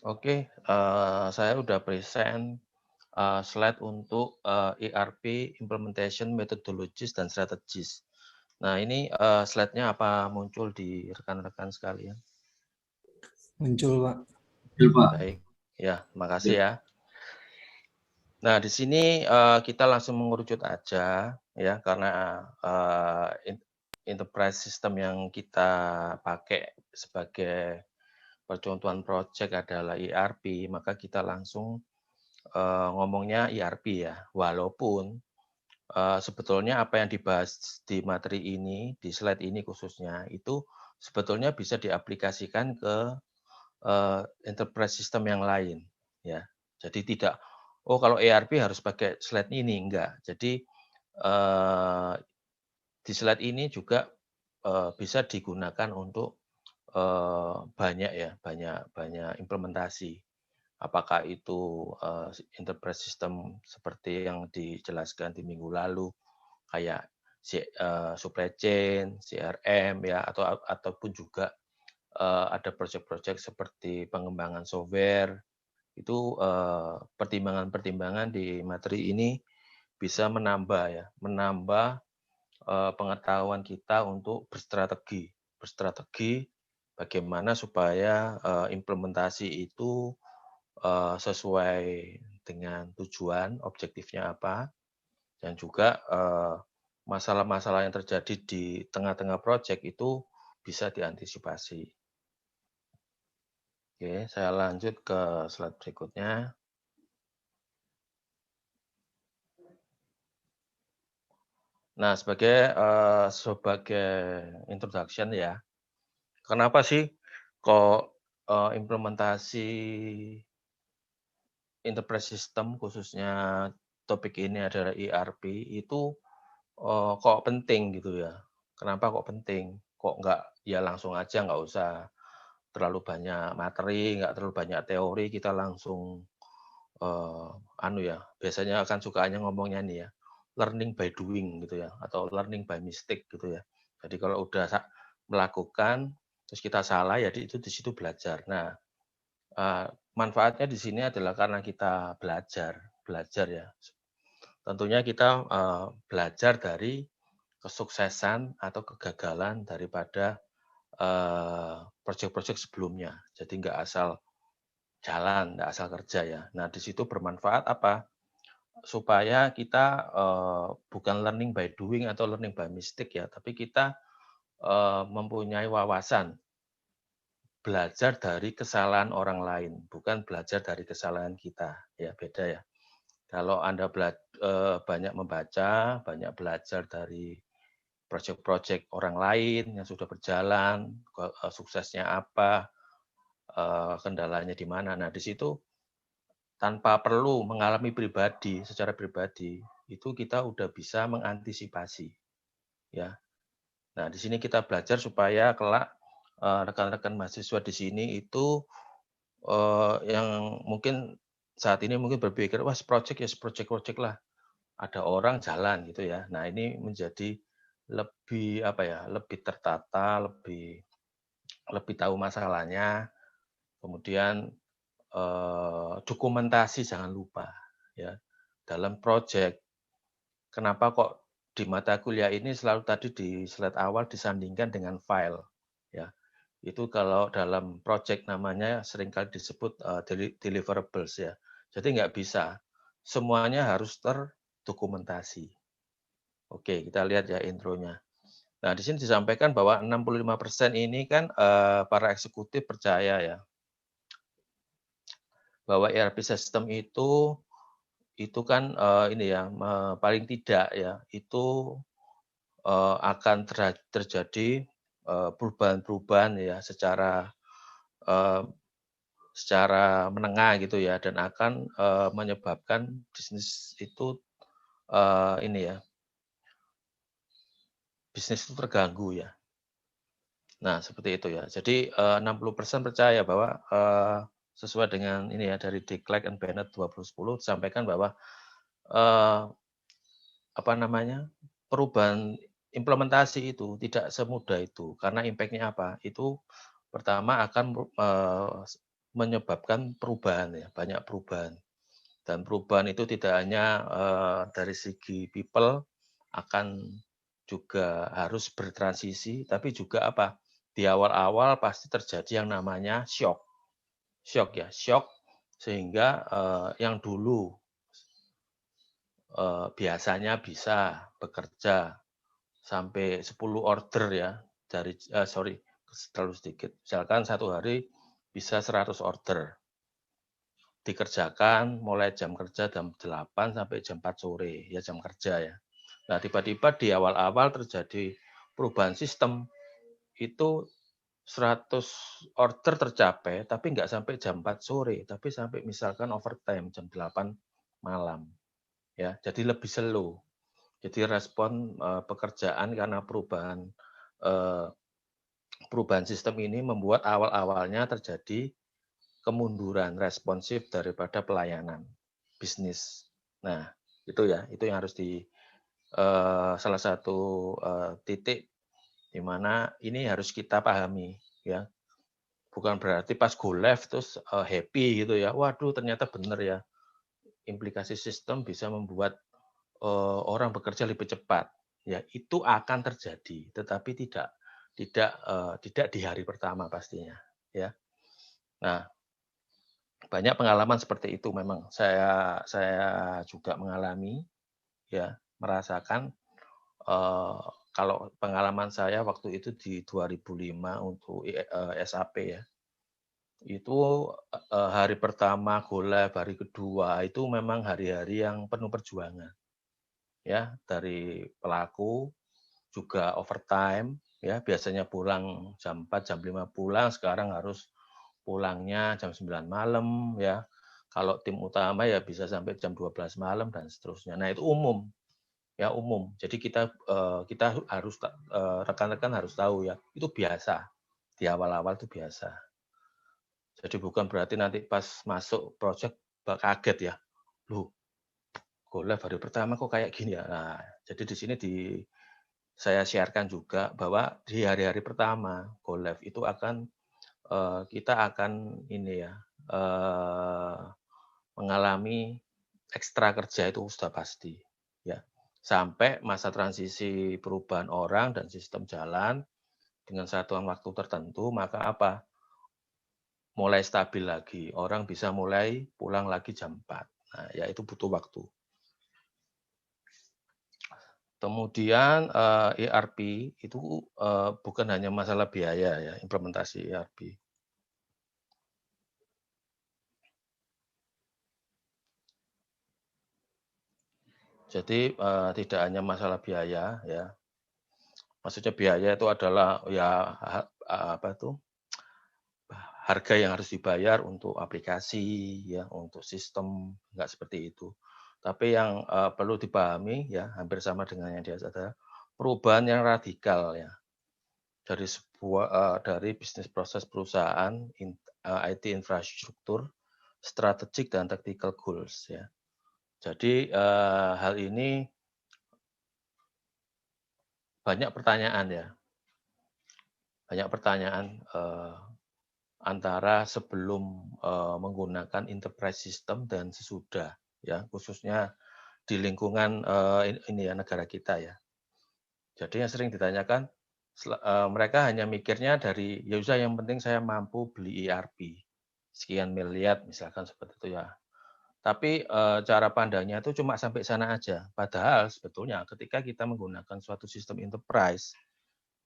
Oke, saya udah present, slide untuk, ERP implementation methodologies dan strategies. Nah ini, slide-nya apa muncul di rekan-rekan sekalian? Muncul, Pak. Betul, Pak. Baik, ya makasih ya. Nah di sini, kita langsung mengerucut aja ya karena, enterprise system yang kita pakai sebagai percontohan project adalah ERP, maka kita langsung, ngomongnya ERP ya. Walaupun, sebetulnya apa yang dibahas di materi ini, di slide ini khususnya, itu sebetulnya bisa diaplikasikan ke, enterprise system yang lain, ya. Jadi tidak, "Oh kalau ERP harus pakai slide ini," enggak. Jadi, eee, di slide ini juga, bisa digunakan untuk, banyak ya, banyak banyak implementasi. Apakah itu, enterprise system seperti yang dijelaskan di minggu lalu, kayak supply chain, CRM ya, ataupun juga, ada project-project seperti pengembangan software, itu, pertimbangan-pertimbangan di materi ini bisa menambah ya, menambah, pengetahuan kita untuk berstrategi. Berstrategi bagaimana supaya, implementasi itu, sesuai dengan tujuan, objektifnya apa, dan juga, masalah-masalah yang terjadi di tengah-tengah project itu bisa diantisipasi. Oke, saya lanjut ke slide berikutnya. Nah, sebagai introduction ya, kenapa sih kok, implementasi enterprise system khususnya topik ini adalah ERP itu, kok penting gitu ya? Kenapa kok penting? Kok nggak ya langsung aja nggak usah terlalu banyak materi, nggak terlalu banyak teori, kita langsung, anu ya, biasanya kan sukaannya ngomongnya nih ya, learning by doing gitu ya, atau learning by mistake gitu ya. Jadi kalau udah melakukan, terus kita salah, ya di situ belajar. Nah, eee, manfaatnya di sini adalah karena kita belajar ya. Tentunya kita, belajar dari kesuksesan atau kegagalan daripada, projek-projek sebelumnya. Jadi nggak asal jalan, nggak asal kerja ya. Nah, di situ bermanfaat apa? Supaya kita, bukan learning by doing atau learning by mistake ya, tapi kita, mempunyai wawasan, belajar dari kesalahan orang lain, bukan belajar dari kesalahan kita, ya beda ya. Kalau Anda banyak membaca, banyak belajar dari projek-projek orang lain yang sudah berjalan, suksesnya apa, kendalanya di mana. Nah, di situ tanpa perlu mengalami secara pribadi, itu kita udah bisa mengantisipasi, ya. Nah, di sini kita belajar supaya kelak, rekan-rekan mahasiswa di sini itu, yang mungkin saat ini mungkin berpikir, "Wah, project ya project-project lah, ada orang jalan," gitu ya. Nah, ini menjadi lebih, apa ya, lebih tertata, lebih lebih tahu masalahnya, kemudian, dokumentasi jangan lupa, ya. Dalam project, kenapa kok di mata kuliah ini selalu tadi di slide awal disandingkan dengan file, ya. Itu kalau dalam project namanya seringkali disebut, deliverables ya. Jadi nggak bisa, semuanya harus terdokumentasi. Oke, kita lihat ya intronya. Nah, di sini disampaikan bahwa 65% ini kan, para eksekutif percaya ya, bahwa ERP system itu kan, ini ya, paling tidak ya, itu, akan terjadi, perubahan-perubahan ya eee, secara menengah gitu ya, dan akan, menyebabkan bisnis itu, ini ya, bisnis itu terganggu ya. Nah, seperti itu ya. Jadi, 60% percaya bahwa, sesuai dengan ini ya, dari Diclerk and Bennett 2010 disampaikan bahwa, eee, apa namanya, perubahan implementasi itu tidak semudah itu. Karena impact-nya apa? Itu pertama akan menyebabkan perubahan ya, banyak perubahan. Dan perubahan itu tidak hanya dari segi people akan juga harus bertransisi, tapi juga apa? Di awal-awal pasti terjadi yang namanya shock. Shock ya, shock sehingga yang dulu biasanya bisa bekerja sampai 10 order ya dari terlalu sedikit. Misalkan satu hari bisa 100 order. Dikerjakan mulai jam kerja jam 8 sampai jam 4 sore, ya jam kerja ya. Nah, tiba-tiba di awal-awal terjadi perubahan sistem, itu 100 order tercapai, tapi nggak sampai jam 4 sore, tapi sampai misalkan overtime jam 8 malam. Ya, jadi lebih slow. Jadi respon pekerjaan karena perubahan sistem ini membuat awal-awalnya terjadi kemunduran responsif daripada pelayanan bisnis. Nah, itu ya, itu yang harus salah satu titik di mana ini harus kita pahami ya. Bukan berarti pas go live terus happy gitu ya. Waduh, ternyata benar ya. Implikasi sistem bisa membuat orang bekerja lebih cepat. Ya, itu akan terjadi, tetapi tidak di hari pertama pastinya, ya. Nah, banyak pengalaman seperti itu memang. Saya juga mengalami, ya, merasakan kalau pengalaman saya waktu itu di 2005 untuk SAP ya. Itu hari pertama go live, hari kedua itu memang hari-hari yang penuh perjuangan. Ya, dari pelaku juga overtime ya, biasanya pulang jam 4, jam 5 pulang, sekarang harus pulangnya jam 9 malam ya. Kalau tim utama ya bisa sampai jam 12 malam dan seterusnya. Nah, itu umum. Ya, umum. Jadi kita harus rekan-rekan harus tahu ya, itu biasa. Di awal-awal itu biasa. Jadi bukan berarti nanti pas masuk project kaget ya. Loh, go live hari pertama kok kayak gini ya. Nah, jadi di sini saya sharekan juga bahwa di hari-hari pertama go live itu kita akan ini ya, mengalami ekstra kerja itu sudah pasti, ya. Sampai masa transisi perubahan orang dan sistem jalan dengan satuan waktu tertentu, maka apa? Mulai stabil lagi, orang bisa mulai pulang lagi jam 4. Nah, ya itu butuh waktu. Kemudian ERP itu bukan hanya masalah biaya ya, implementasi ERP. Jadi tidak hanya masalah biaya ya. Maksudnya biaya itu adalah ya apa tuh harga yang harus dibayar untuk aplikasi ya, untuk sistem, enggak seperti itu. Tapi yang perlu dipahami ya, hampir sama dengan yang di atas adalah perubahan yang radikal ya dari bisnis proses perusahaan, IT infrastruktur, strategik dan tactical goals ya. Jadi hal ini banyak pertanyaan ya, banyak pertanyaan antara sebelum menggunakan enterprise system dan sesudah ya, khususnya di lingkungan ini ya negara kita ya. Jadi yang sering ditanyakan mereka hanya mikirnya dari ya udah yang penting saya mampu beli ERP sekian miliar misalkan seperti itu ya. Tapi cara pandangnya itu cuma sampai sana aja. Padahal sebetulnya ketika kita menggunakan suatu sistem enterprise,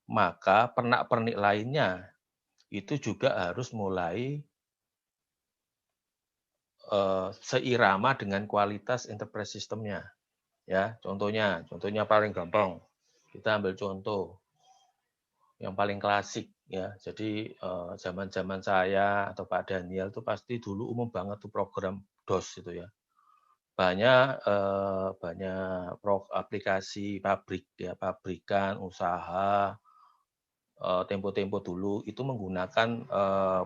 maka pernak-pernik lainnya itu juga harus mulai seirama dengan kualitas enterprise system-nya. Ya, contohnya paling gampang. Kita ambil contoh yang paling klasik ya. Jadi zaman-zaman saya atau Pak Daniel itu pasti dulu umum banget tuh program DOS itu ya. Banyak aplikasi pabrik ya, pabrikan, usaha, tempo-tempo dulu itu menggunakan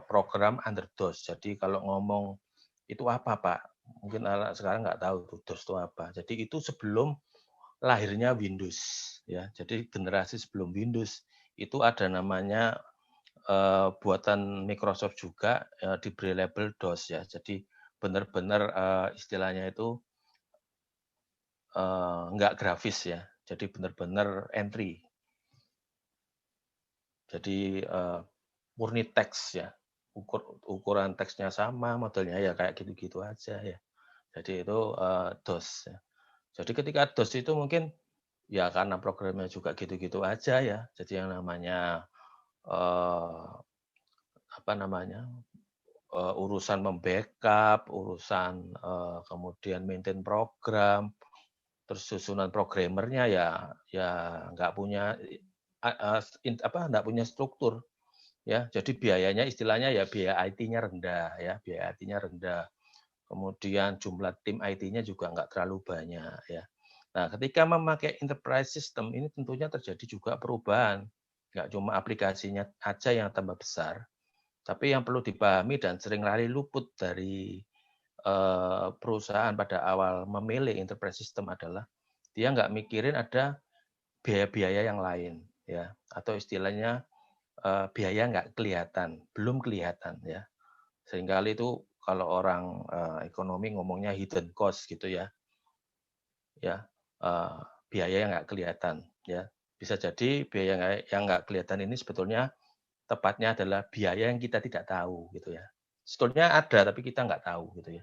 program under DOS. Jadi kalau ngomong itu apa Pak? Mungkin anak sekarang nggak tahu tuh DOS itu apa. Jadi itu sebelum lahirnya Windows ya. Jadi generasi sebelum Windows itu ada namanya buatan Microsoft juga, diberi label DOS ya. Jadi benar-benar, istilahnya itu, nggak grafis ya, jadi benar-benar entry. Jadi, murni teks ya, ukuran teksnya sama, modelnya ya kayak gitu-gitu aja ya. Jadi itu, DOS ya. Jadi ketika DOS itu mungkin, ya karena programnya juga gitu-gitu aja ya, jadi yang namanya, eee, apa namanya, urusan membackup, urusan, kemudian maintain program, terus susunan programmernya ya nggak punya nggak punya struktur ya. Jadi biayanya istilahnya ya biaya IT-nya rendah ya, biaya IT-nya rendah. Kemudian jumlah tim IT-nya juga nggak terlalu banyak ya. Nah, ketika memakai enterprise system ini tentunya terjadi juga perubahan. Nggak cuma aplikasinya aja yang tambah besar, tapi yang perlu dipahami dan seringkali luput dari perusahaan pada awal memilih enterprise system adalah dia nggak mikirin ada biaya-biaya yang lain ya, atau istilahnya biaya nggak kelihatan, belum kelihatan ya. Seringkali itu kalau orang ekonomi ngomongnya hidden cost gitu ya, ya biaya yang nggak kelihatan ya. Bisa jadi biaya yang nggak kelihatan ini sebetulnya tepatnya adalah biaya yang kita tidak tahu gitu ya. Sebetulnya ada tapi kita nggak tahu gitu ya.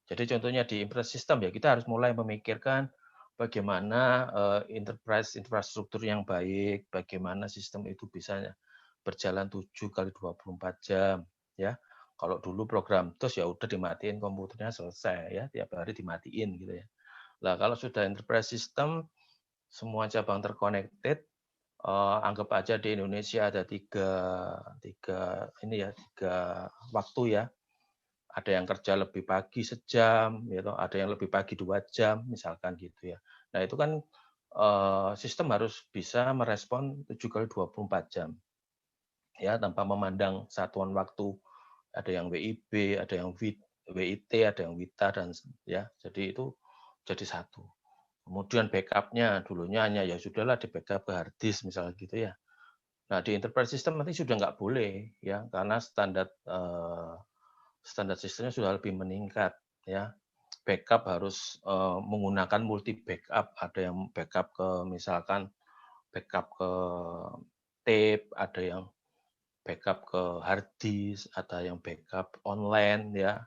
Jadi contohnya di enterprise system ya kita harus mulai memikirkan bagaimana enterprise infrastruktur yang baik, bagaimana sistem itu bisa berjalan 7 kali 24 jam ya. Kalau dulu program terus ya udah dimatiin komputernya selesai ya, tiap hari dimatiin gitu ya. Lah kalau sudah enterprise system semua cabang terconnected, anggap aja di Indonesia ada tiga ini ya, tiga waktu ya. Ada yang kerja lebih pagi sejam, gitu, ada yang lebih pagi 2 jam, misalkan gitu ya. Nah itu kan sistem harus bisa merespon 7 kali 24 jam, ya tanpa memandang satuan waktu. Ada yang WIB, ada yang WIT, ada yang WITA dan ya. Jadi itu jadi satu. Kemudian backupnya dulunya hanya ya sudahlah di backup ke hard disk misalnya gitu ya. Nah di enterprise system nanti sudah nggak boleh ya karena standar sistemnya sudah lebih meningkat ya. Backup harus menggunakan multi backup. Ada yang backup ke misalkan backup ke tape, ada yang backup ke hard disk, ada yang backup online ya,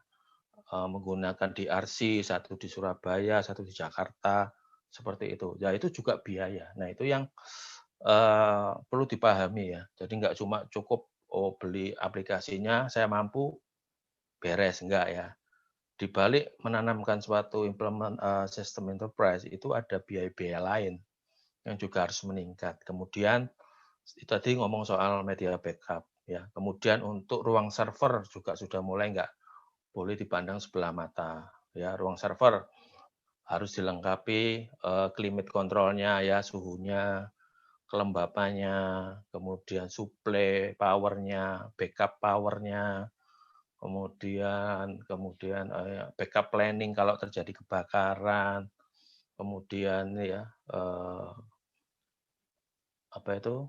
menggunakan DRC, satu di Surabaya, satu di Jakarta, seperti itu. Ya itu juga biaya. Nah itu yang perlu dipahami ya. Jadi nggak cuma cukup oh beli aplikasinya, saya mampu, beres enggak ya. Di balik menanamkan suatu sistem enterprise itu ada biaya-biaya lain yang juga harus meningkat. Kemudian tadi ngomong soal media backup ya. Kemudian untuk ruang server juga sudah mulai nggak boleh dipandang sebelah mata ya. Ruang server harus dilengkapi climate control-nya ya, suhunya, kelembapannya, kemudian suplai power-nya, backup power-nya, kemudian backup planning kalau terjadi kebakaran, kemudian ya apa itu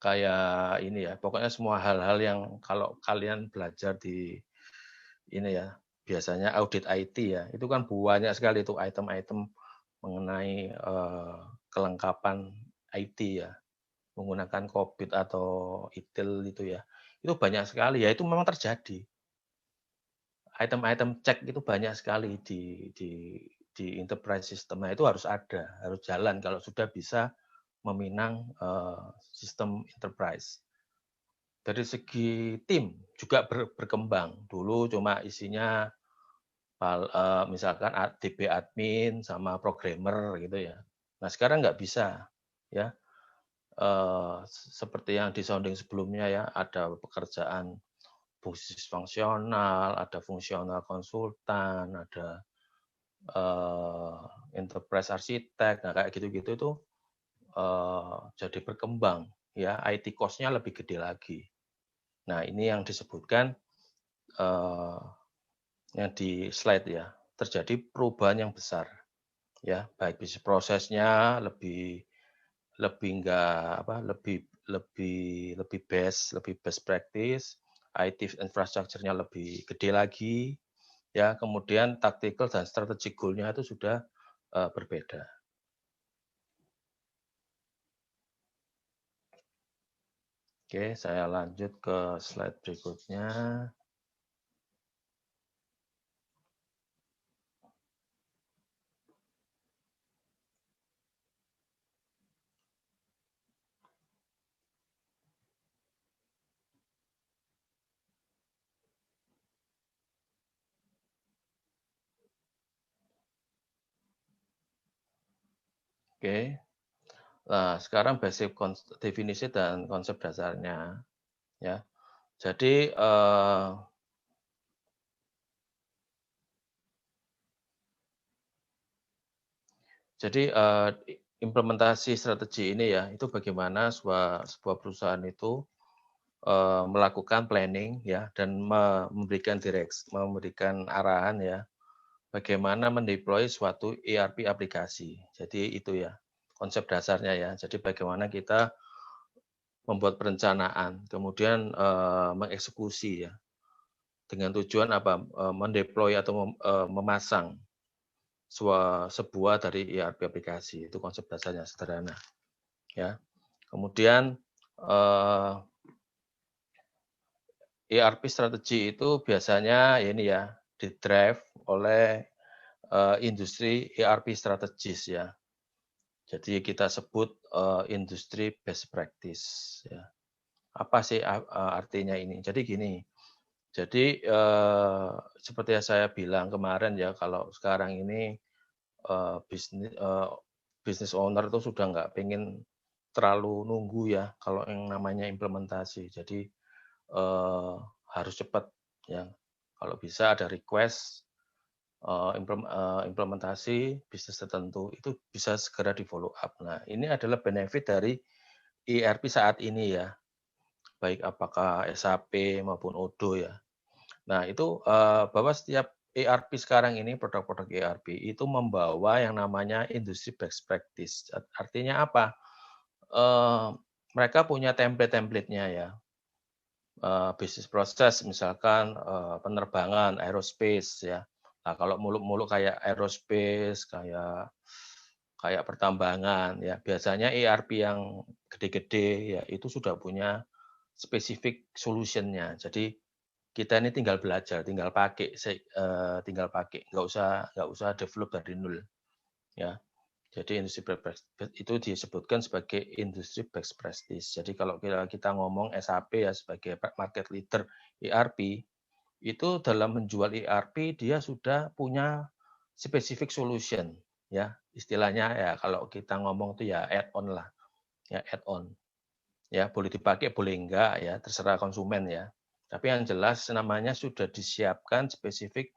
kayak ini ya, pokoknya semua hal-hal yang kalau kalian belajar di ini ya, biasanya audit IT ya, itu kan banyak sekali itu item-item mengenai kelengkapan IT ya, menggunakan COVID atau ITIL itu ya, itu banyak sekali ya, itu memang terjadi. Item-item cek itu banyak sekali di enterprise system. Nah, itu harus ada, harus jalan kalau sudah bisa meminang sistem enterprise. Dari segi tim juga berkembang. Dulu cuma isinya misalkan DB admin sama programmer gitu ya. Nah, sekarang nggak bisa ya. Seperti yang di sounding sebelumnya ya, ada pekerjaan fungsi fungsional, ada fungsional konsultan, ada enterprise arsitek, nah kayak gitu-gitu itu jadi berkembang ya, IT cost-nya lebih gede lagi. Nah ini yang disebutkan yang di slide ya, terjadi perubahan yang besar ya, baik bisnis prosesnya lebih lebih enggak apa lebih best practice, IT infrastructure-nya lebih gede lagi, ya. Kemudian tactical dan strategic goal-nya itu sudah berbeda. Oke, saya lanjut ke slide berikutnya. Oke. Nah, sekarang basic definisi dan konsep dasarnya, ya. Jadi implementasi strategi ini ya, itu bagaimana sebuah perusahaan itu melakukan planning ya dan memberikan memberikan arahan ya, bagaimana mendeploy suatu ERP aplikasi. Jadi itu ya konsep dasarnya ya. Jadi bagaimana kita membuat perencanaan, kemudian mengeksekusi ya dengan tujuan apa? Mendeploy atau memasang sebuah dari ERP aplikasi. Itu konsep dasarnya sederhana ya. Kemudian ERP strategi itu biasanya ini ya di-drive oleh industri ERP strategis ya. Jadi kita sebut industri best practice ya. Apa sih artinya ini? Jadi gini, jadi seperti yang saya bilang kemarin ya, kalau sekarang ini bisnis owner itu sudah nggak pengen terlalu nunggu ya kalau yang namanya implementasi. Jadi harus cepat ya. Kalau bisa ada request implementasi bisnis tertentu itu bisa segera di follow up. Nah, ini adalah benefit dari ERP saat ini ya, baik apakah SAP maupun Odoo ya. Nah, itu bahwa setiap ERP sekarang ini, produk-produk ERP itu membawa yang namanya industri best practice. Artinya apa? Mereka punya template-templatenya ya. Bisnis proses misalkan penerbangan, aerospace ya. Nah, kalau muluk-muluk kayak aerospace, kayak pertambangan ya, biasanya ERP yang gede-gede ya itu sudah punya spesifik solution-nya. Jadi kita ini tinggal belajar, tinggal pakai, nggak usah develop dari nol ya. Jadi industri itu disebutkan sebagai industri best practice. Jadi kalau kita ngomong SAP ya sebagai market leader ERP, itu dalam menjual ERP dia sudah punya specific solution ya. Istilahnya ya kalau kita ngomong itu ya add-on lah. Ya add-on. Ya boleh dipakai boleh enggak ya, terserah konsumen ya. Tapi yang jelas namanya sudah disiapkan spesifik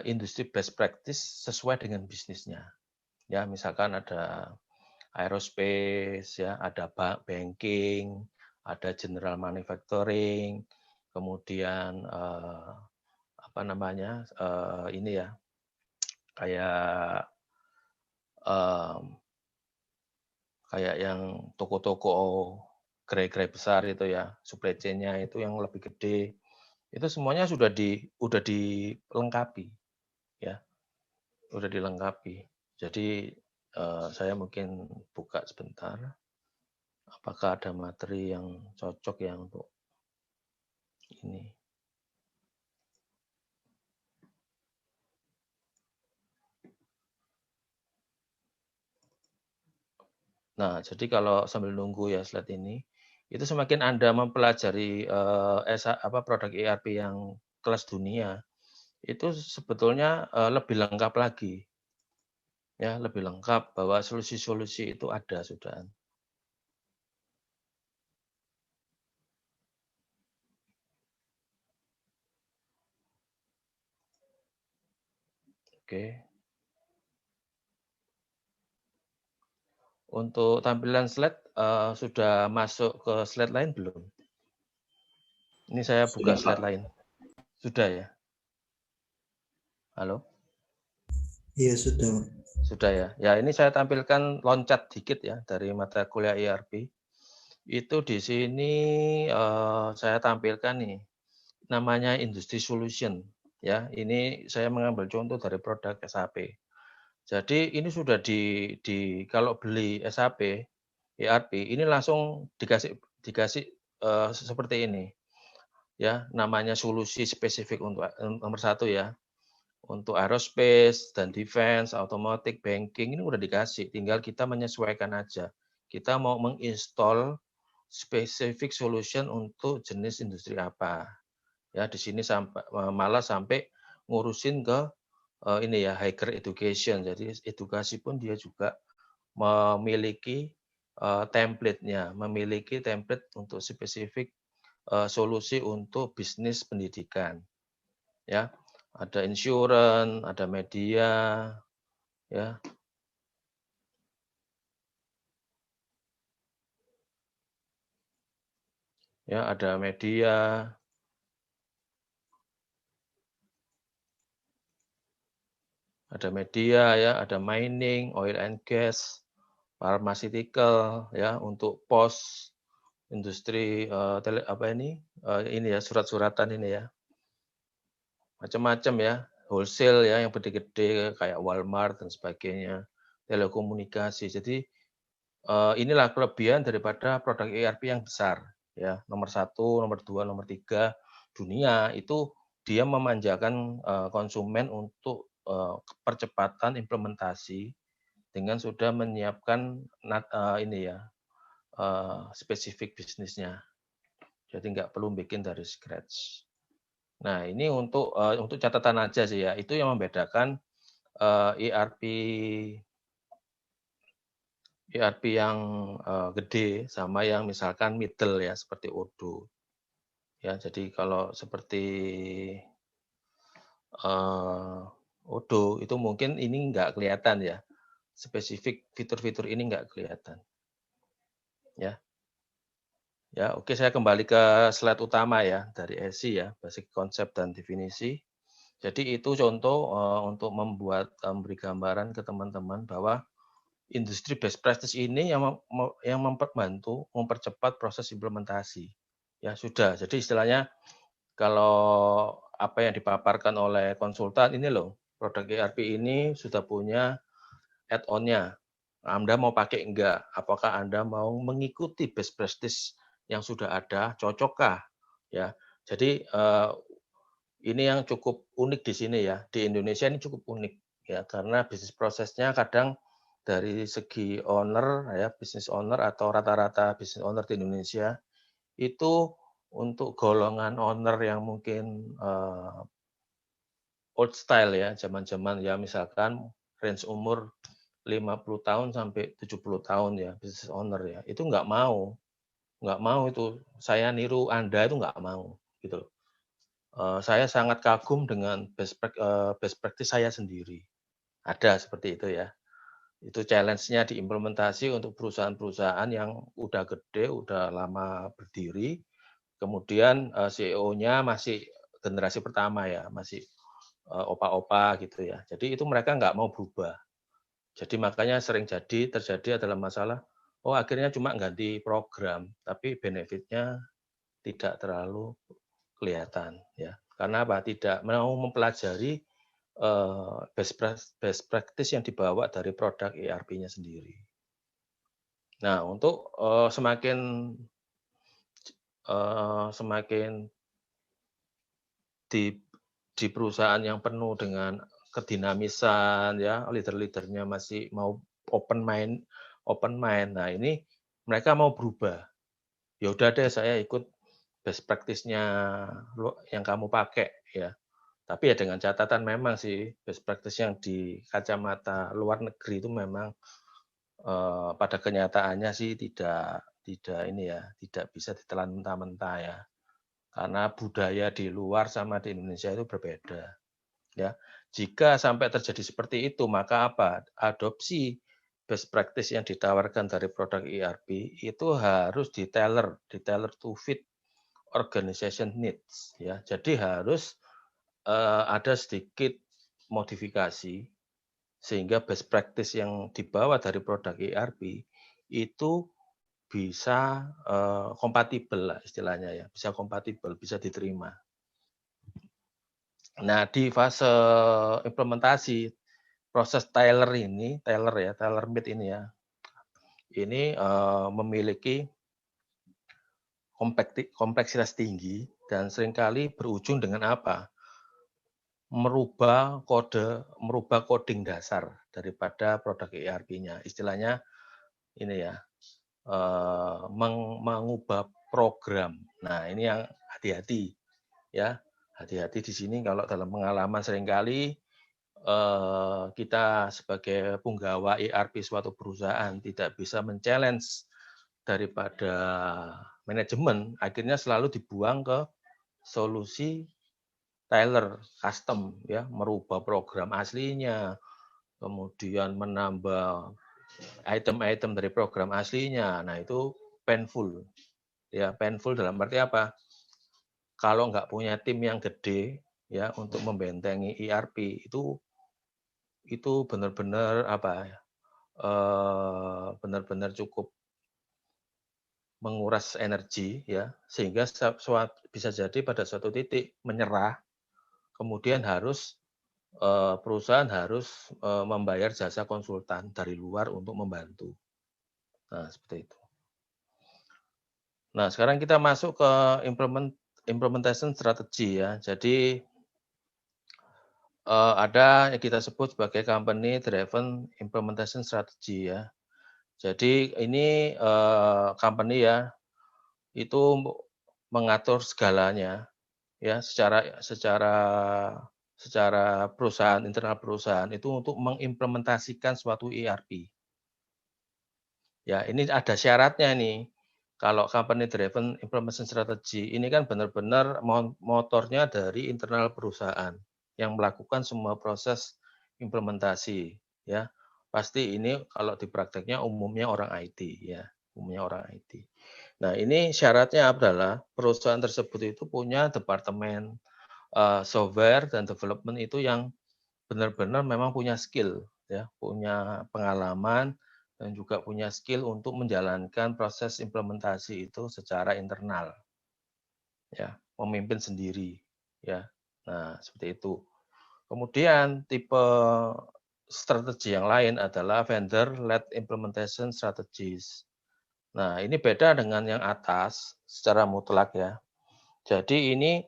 industri best practice sesuai dengan bisnisnya. Ya, misalkan ada aerospace, ya, ada banking, ada general manufacturing, kemudian apa namanya ini ya kayak kayak yang toko-toko gerai-gerai besar itu ya, supply chain-nya itu yang lebih gede, itu semuanya udah dilengkapi, ya, udah dilengkapi. Jadi saya mungkin buka sebentar. Apakah ada materi yang cocok ya untuk ini? Nah, jadi kalau sambil nunggu ya slide ini, itu semakin Anda mempelajari produk ERP yang kelas dunia, itu sebetulnya lebih lengkap lagi. Ya, lebih lengkap bahwa solusi-solusi itu ada sudah. Oke. Untuk tampilan slide sudah masuk ke slide lain belum? Ini saya buka slide lain. Sudah ya? Halo? Iya, sudah. Sudah ya. Ya, ini saya tampilkan loncat dikit ya dari mata kuliah ERP. Itu di sini, saya tampilkan nih, namanya industry solution, ya. Ini saya mengambil contoh dari produk SAP. Jadi ini sudah kalau beli SAP, ERP, ini langsung dikasih dikasih, seperti ini, ya, namanya solusi spesifik untuk nomor satu ya, untuk aerospace dan defense, otomotif, banking, ini udah dikasih, tinggal kita menyesuaikan aja. Kita mau menginstall specific solution untuk jenis industri apa. Ya, di sini malah sampai ngurusin ke, ini ya, higher education. Jadi edukasi pun dia juga memiliki, template-nya, memiliki template untuk spesifik, solusi untuk bisnis pendidikan, ya. Ada insurance, ada media, ya. Ya, ada media, ya, ada mining, oil and gas, pharmaceutical, ya, untuk pos, industri, ini ya, surat-suratan ini ya, macam-macam ya, wholesale ya, yang gede-gede kayak Walmart dan sebagainya, telekomunikasi. Jadi, inilah kelebihan daripada produk ERP yang besar, ya, nomor satu, nomor dua, nomor tiga dunia itu dia memanjakan, konsumen untuk, percepatan implementasi dengan sudah menyiapkan ini ya, spesifik bisnisnya. Jadi nggak perlu bikin dari scratch. Nah, ini untuk catatan aja sih ya, itu yang membedakan, ERP yang, gede sama yang misalkan middle ya, seperti Odoo. Ya, jadi kalau seperti, eee, Odoo itu mungkin ini nggak kelihatan ya, spesifik fitur-fitur ini nggak kelihatan, ya. Ya, oke, saya kembali ke slide utama ya, dari ESI ya, basic konsep dan definisi. Jadi itu contoh, untuk memberi gambaran ke teman-teman bahwa industri best practice ini yang mempercepat proses implementasi. Ya sudah, jadi istilahnya kalau apa yang dipaparkan oleh konsultan, ini loh, produk ERP ini sudah punya add-on-nya. Anda mau pakai enggak? Apakah Anda mau mengikuti best practice yang sudah ada, cocokkah? Ya, jadi, ini yang cukup unik di sini ya, di Indonesia ini cukup unik ya, karena bisnis prosesnya kadang dari segi owner ya, business owner atau rata-rata business owner di Indonesia, itu untuk golongan owner yang mungkin, old style ya, zaman-zaman ya misalkan range umur 50 tahun sampai 70 tahun ya, business owner ya, itu nggak mau itu, saya niru Anda itu nggak mau, gitu loh. Saya sangat kagum dengan best practice saya sendiri. Ada seperti itu ya. Itu challenge-nya diimplementasi untuk perusahaan-perusahaan yang udah gede, udah lama berdiri, kemudian, CEO-nya masih generasi pertama ya, masih, opa-opa gitu ya. Jadi itu mereka nggak mau berubah. Jadi makanya sering terjadi adalah masalah, oh akhirnya cuma ganti program, tapi benefit-nya tidak terlalu kelihatan ya. Karena apa? Tidak mau mempelajari, best practice yang dibawa dari produk ERP-nya sendiri. Nah, untuk, semakin di perusahaan yang penuh dengan kedinamisan ya, leader-leadernya masih mau open mind. Nah, ini mereka mau berubah. Ya udah deh saya ikut best practice-nya yang kamu pakai ya. Tapi ya dengan catatan memang sih best practice yang di kacamata luar negeri itu memang, pada kenyataannya sih tidak ini ya, tidak bisa ditelan mentah-mentah ya. Karena budaya di luar sama di Indonesia itu berbeda, ya. Jika sampai terjadi seperti itu, maka apa? Adopsi best practice yang ditawarkan dari produk ERP itu harus di-tailor to fit organization needs, ya. Jadi harus, ada sedikit modifikasi sehingga best practice yang dibawa dari produk ERP itu bisa kompatibel lah istilahnya ya, bisa kompatibel, bisa diterima. Nah, di fase implementasi proses tailor made ini ya, ini memiliki kompleksitas tinggi dan seringkali berujung dengan apa? Merubah coding dasar daripada produk ERP-nya. Istilahnya ini ya, mengubah program. Nah, ini yang hati-hati ya. Hati-hati di sini kalau dalam pengalaman seringkali kita sebagai punggawa ERP suatu perusahaan tidak bisa men-challenge daripada manajemen, akhirnya selalu dibuang ke solusi tailor, custom ya, merubah program aslinya, kemudian menambah item-item dari program aslinya. Nah, itu painful. Ya, painful dalam arti apa? Kalau nggak punya tim yang gede ya untuk membentengi ERP itu benar-benar apa ya? Benar-benar cukup menguras energi ya, sehingga bisa jadi pada suatu titik menyerah, kemudian perusahaan harus membayar jasa konsultan dari luar untuk membantu. Nah, seperti itu. Nah, sekarang kita masuk ke implementation strategy ya. Jadi ada yang kita sebut sebagai company driven implementation strategy ya. Jadi ini company ya itu mengatur segalanya ya secara perusahaan, internal perusahaan itu untuk mengimplementasikan suatu ERP. Ya, ini ada syaratnya nih. Kalau company driven implementation strategy ini kan benar-benar motornya dari internal perusahaan yang melakukan semua proses implementasi ya. Pasti ini kalau di prakteknya umumnya orang IT ya, umumnya orang IT. Nah, ini syaratnya adalah perusahaan tersebut itu punya departemen software dan development itu yang benar-benar memang punya skill ya, punya pengalaman dan juga punya skill untuk menjalankan proses implementasi itu secara internal. Ya, memimpin sendiri ya. Nah, seperti itu. Kemudian tipe strategi yang lain adalah vendor led implementation strategies. Nah, ini beda dengan yang atas secara mutlak ya. Jadi ini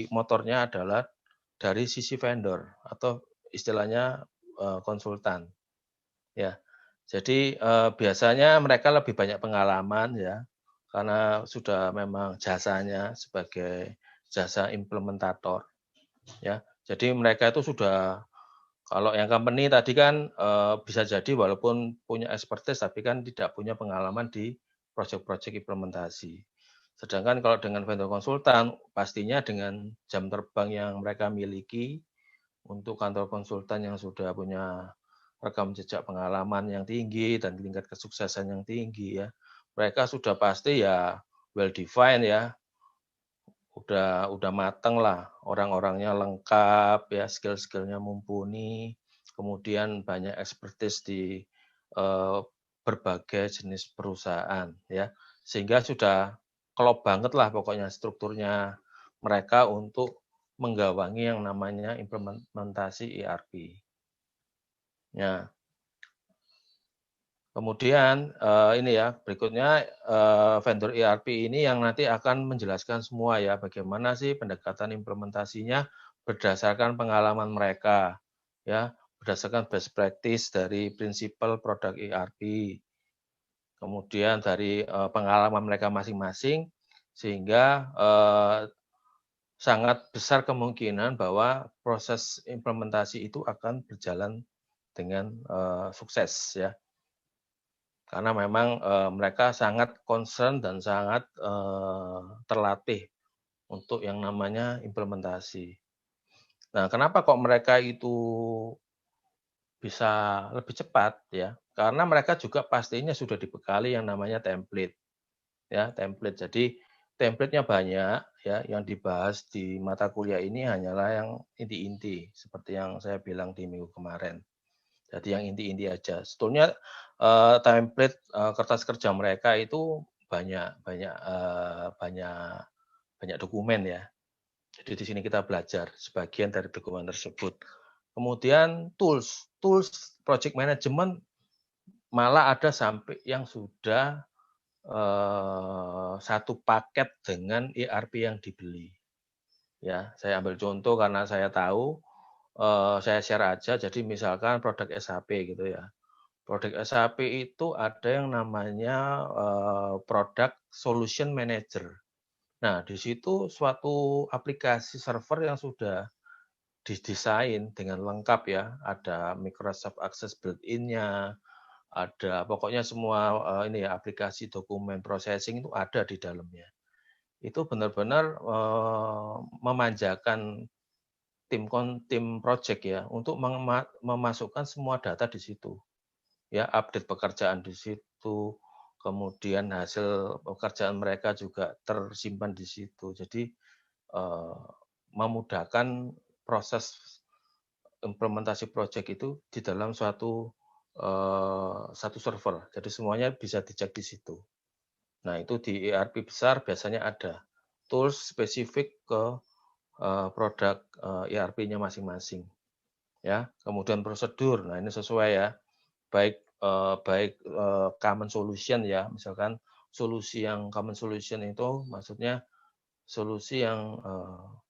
motornya adalah dari sisi vendor atau istilahnya konsultan ya. Jadi biasanya mereka lebih banyak pengalaman ya karena sudah memang jasanya sebagai jasa implementator ya. Jadi mereka itu sudah kalau yang company tadi kan bisa jadi walaupun punya expertise tapi kan tidak punya pengalaman di proyek-proyek implementasi. Sedangkan kalau dengan vendor konsultan pastinya dengan jam terbang yang mereka miliki untuk kantor konsultan yang sudah punya rekam jejak pengalaman yang tinggi dan tingkat kesuksesan yang tinggi ya. Mereka sudah pasti ya well defined ya, udah mateng lah, orang-orangnya lengkap ya, skill-skillnya mumpuni, kemudian banyak expertise di berbagai jenis perusahaan ya, sehingga sudah klop banget lah pokoknya strukturnya mereka untuk menggawangi yang namanya implementasi ERP. Ya. Kemudian ini ya berikutnya vendor ERP ini yang nanti akan menjelaskan semua ya bagaimana sih pendekatan implementasinya berdasarkan pengalaman mereka ya berdasarkan best practice dari prinsipal produk ERP kemudian dari pengalaman mereka masing-masing sehingga sangat besar kemungkinan bahwa proses implementasi itu akan berjalan dengan sukses ya. Karena memang mereka sangat concern dan sangat terlatih untuk yang namanya implementasi. Nah, kenapa kok mereka itu bisa lebih cepat ya? Karena mereka juga pastinya sudah dibekali yang namanya template ya, template. Jadi template-nya banyak ya, yang dibahas di mata kuliah ini hanyalah yang inti-inti seperti yang saya bilang di minggu kemarin. Jadi yang inti-inti aja. Sebetulnya template kertas kerja mereka itu banyak banyak banyak dokumen ya. Jadi di sini kita belajar sebagian dari dokumen tersebut. Kemudian tools project management malah ada sampai yang sudah satu paket dengan ERP yang dibeli. Ya, saya ambil contoh karena saya tahu, saya share aja. Jadi misalkan produk SAP gitu ya. Produk SAP itu ada yang namanya Product Solution Manager. Nah, di situ suatu aplikasi server yang sudah didesain dengan lengkap ya, ada Microsoft Access built-in-nya, ada pokoknya semua ini ya aplikasi dokumen processing itu ada di dalamnya. Itu benar-benar memanjakan tim project ya untuk memasukkan semua data di situ. Ya, update pekerjaan di situ, kemudian hasil pekerjaan mereka juga tersimpan di situ. Jadi memudahkan proses implementasi project itu di dalam satu server. Jadi semuanya bisa dicek di situ. Nah, itu di ERP besar biasanya ada tools spesifik ke produk ERP-nya masing-masing. Ya, kemudian prosedur. Nah, ini sesuai ya. Baik common solution ya, misalkan solusi yang common solution itu maksudnya solusi yang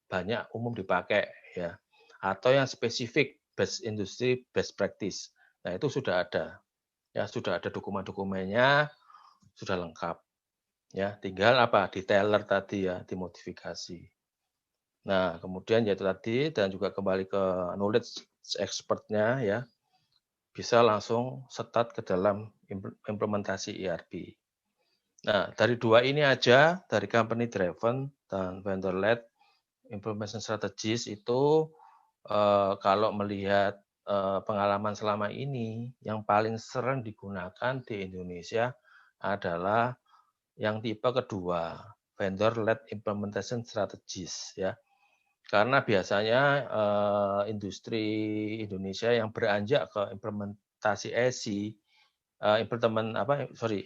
banyak umum dipakai ya, atau yang spesifik best industry best practice. Nah, itu sudah ada. Ya, sudah ada dokumen-dokumennya, sudah lengkap. Ya, tinggal apa? Detailer tadi ya, dimodifikasi. Nah, kemudian yaitu tadi dan juga kembali ke knowledge expert-nya ya, bisa langsung start ke dalam implementasi ERP. Nah, dari dua ini aja, dari company driven dan vendor led implementation strategies itu kalau melihat pengalaman selama ini, yang paling sering digunakan di Indonesia adalah yang tipe kedua, vendor led implementation strategies ya. Karena biasanya industri Indonesia yang beranjak ke implementasi ESI,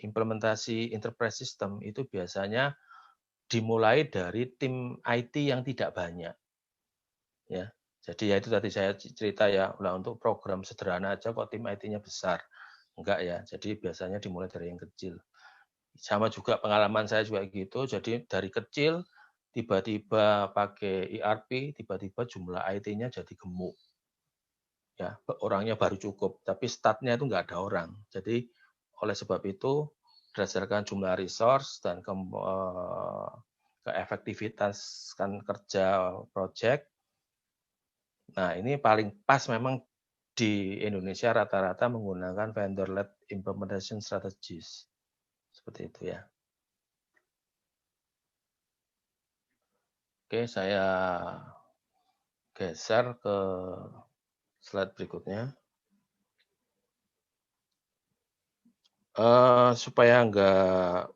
implementasi enterprise system itu biasanya dimulai dari tim IT yang tidak banyak. Ya, jadi ya itu tadi saya cerita ya, lah untuk program sederhana aja kok tim IT-nya besar. Enggak ya, jadi biasanya dimulai dari yang kecil. Sama juga pengalaman saya juga gitu, jadi dari kecil tiba-tiba pakai ERP, tiba-tiba jumlah IT-nya jadi gemuk. Ya, orangnya baru cukup, tapi start-nya itu nggak ada orang. Jadi oleh sebab itu berdasarkan jumlah resource dan keefektivitasan kan kerja project. Nah, ini paling pas memang di Indonesia rata-rata menggunakan vendor led implementation strategies. Seperti itu ya. Oke, saya geser ke slide berikutnya. Supaya nggak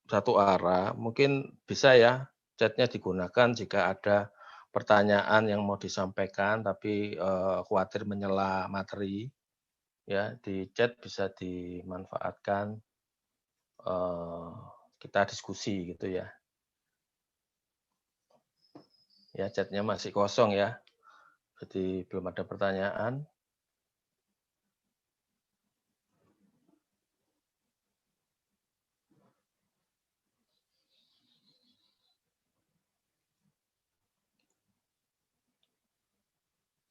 satu arah, mungkin bisa ya chat-nya digunakan jika ada pertanyaan yang mau disampaikan tapi khawatir menyela materi, ya di chat bisa dimanfaatkan, kita diskusi gitu ya. Ya chat-nya masih kosong ya, jadi belum ada pertanyaan.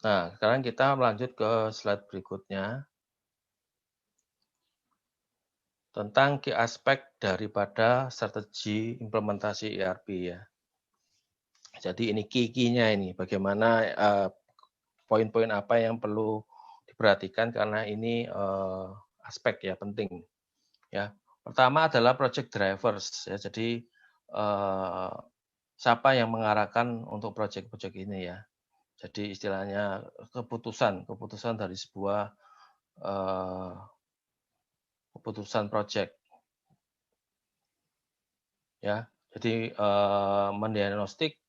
Nah, sekarang kita melanjut ke slide berikutnya. Tentang key aspek daripada strategi implementasi ERP ya. Jadi ini key-nya ini, bagaimana poin-poin apa yang perlu diperhatikan karena ini aspek ya penting. Ya, pertama adalah project drivers ya. Jadi siapa yang mengarahkan untuk project-project ini ya. Jadi istilahnya keputusan dari sebuah keputusan project ya. Jadi mendiagnostik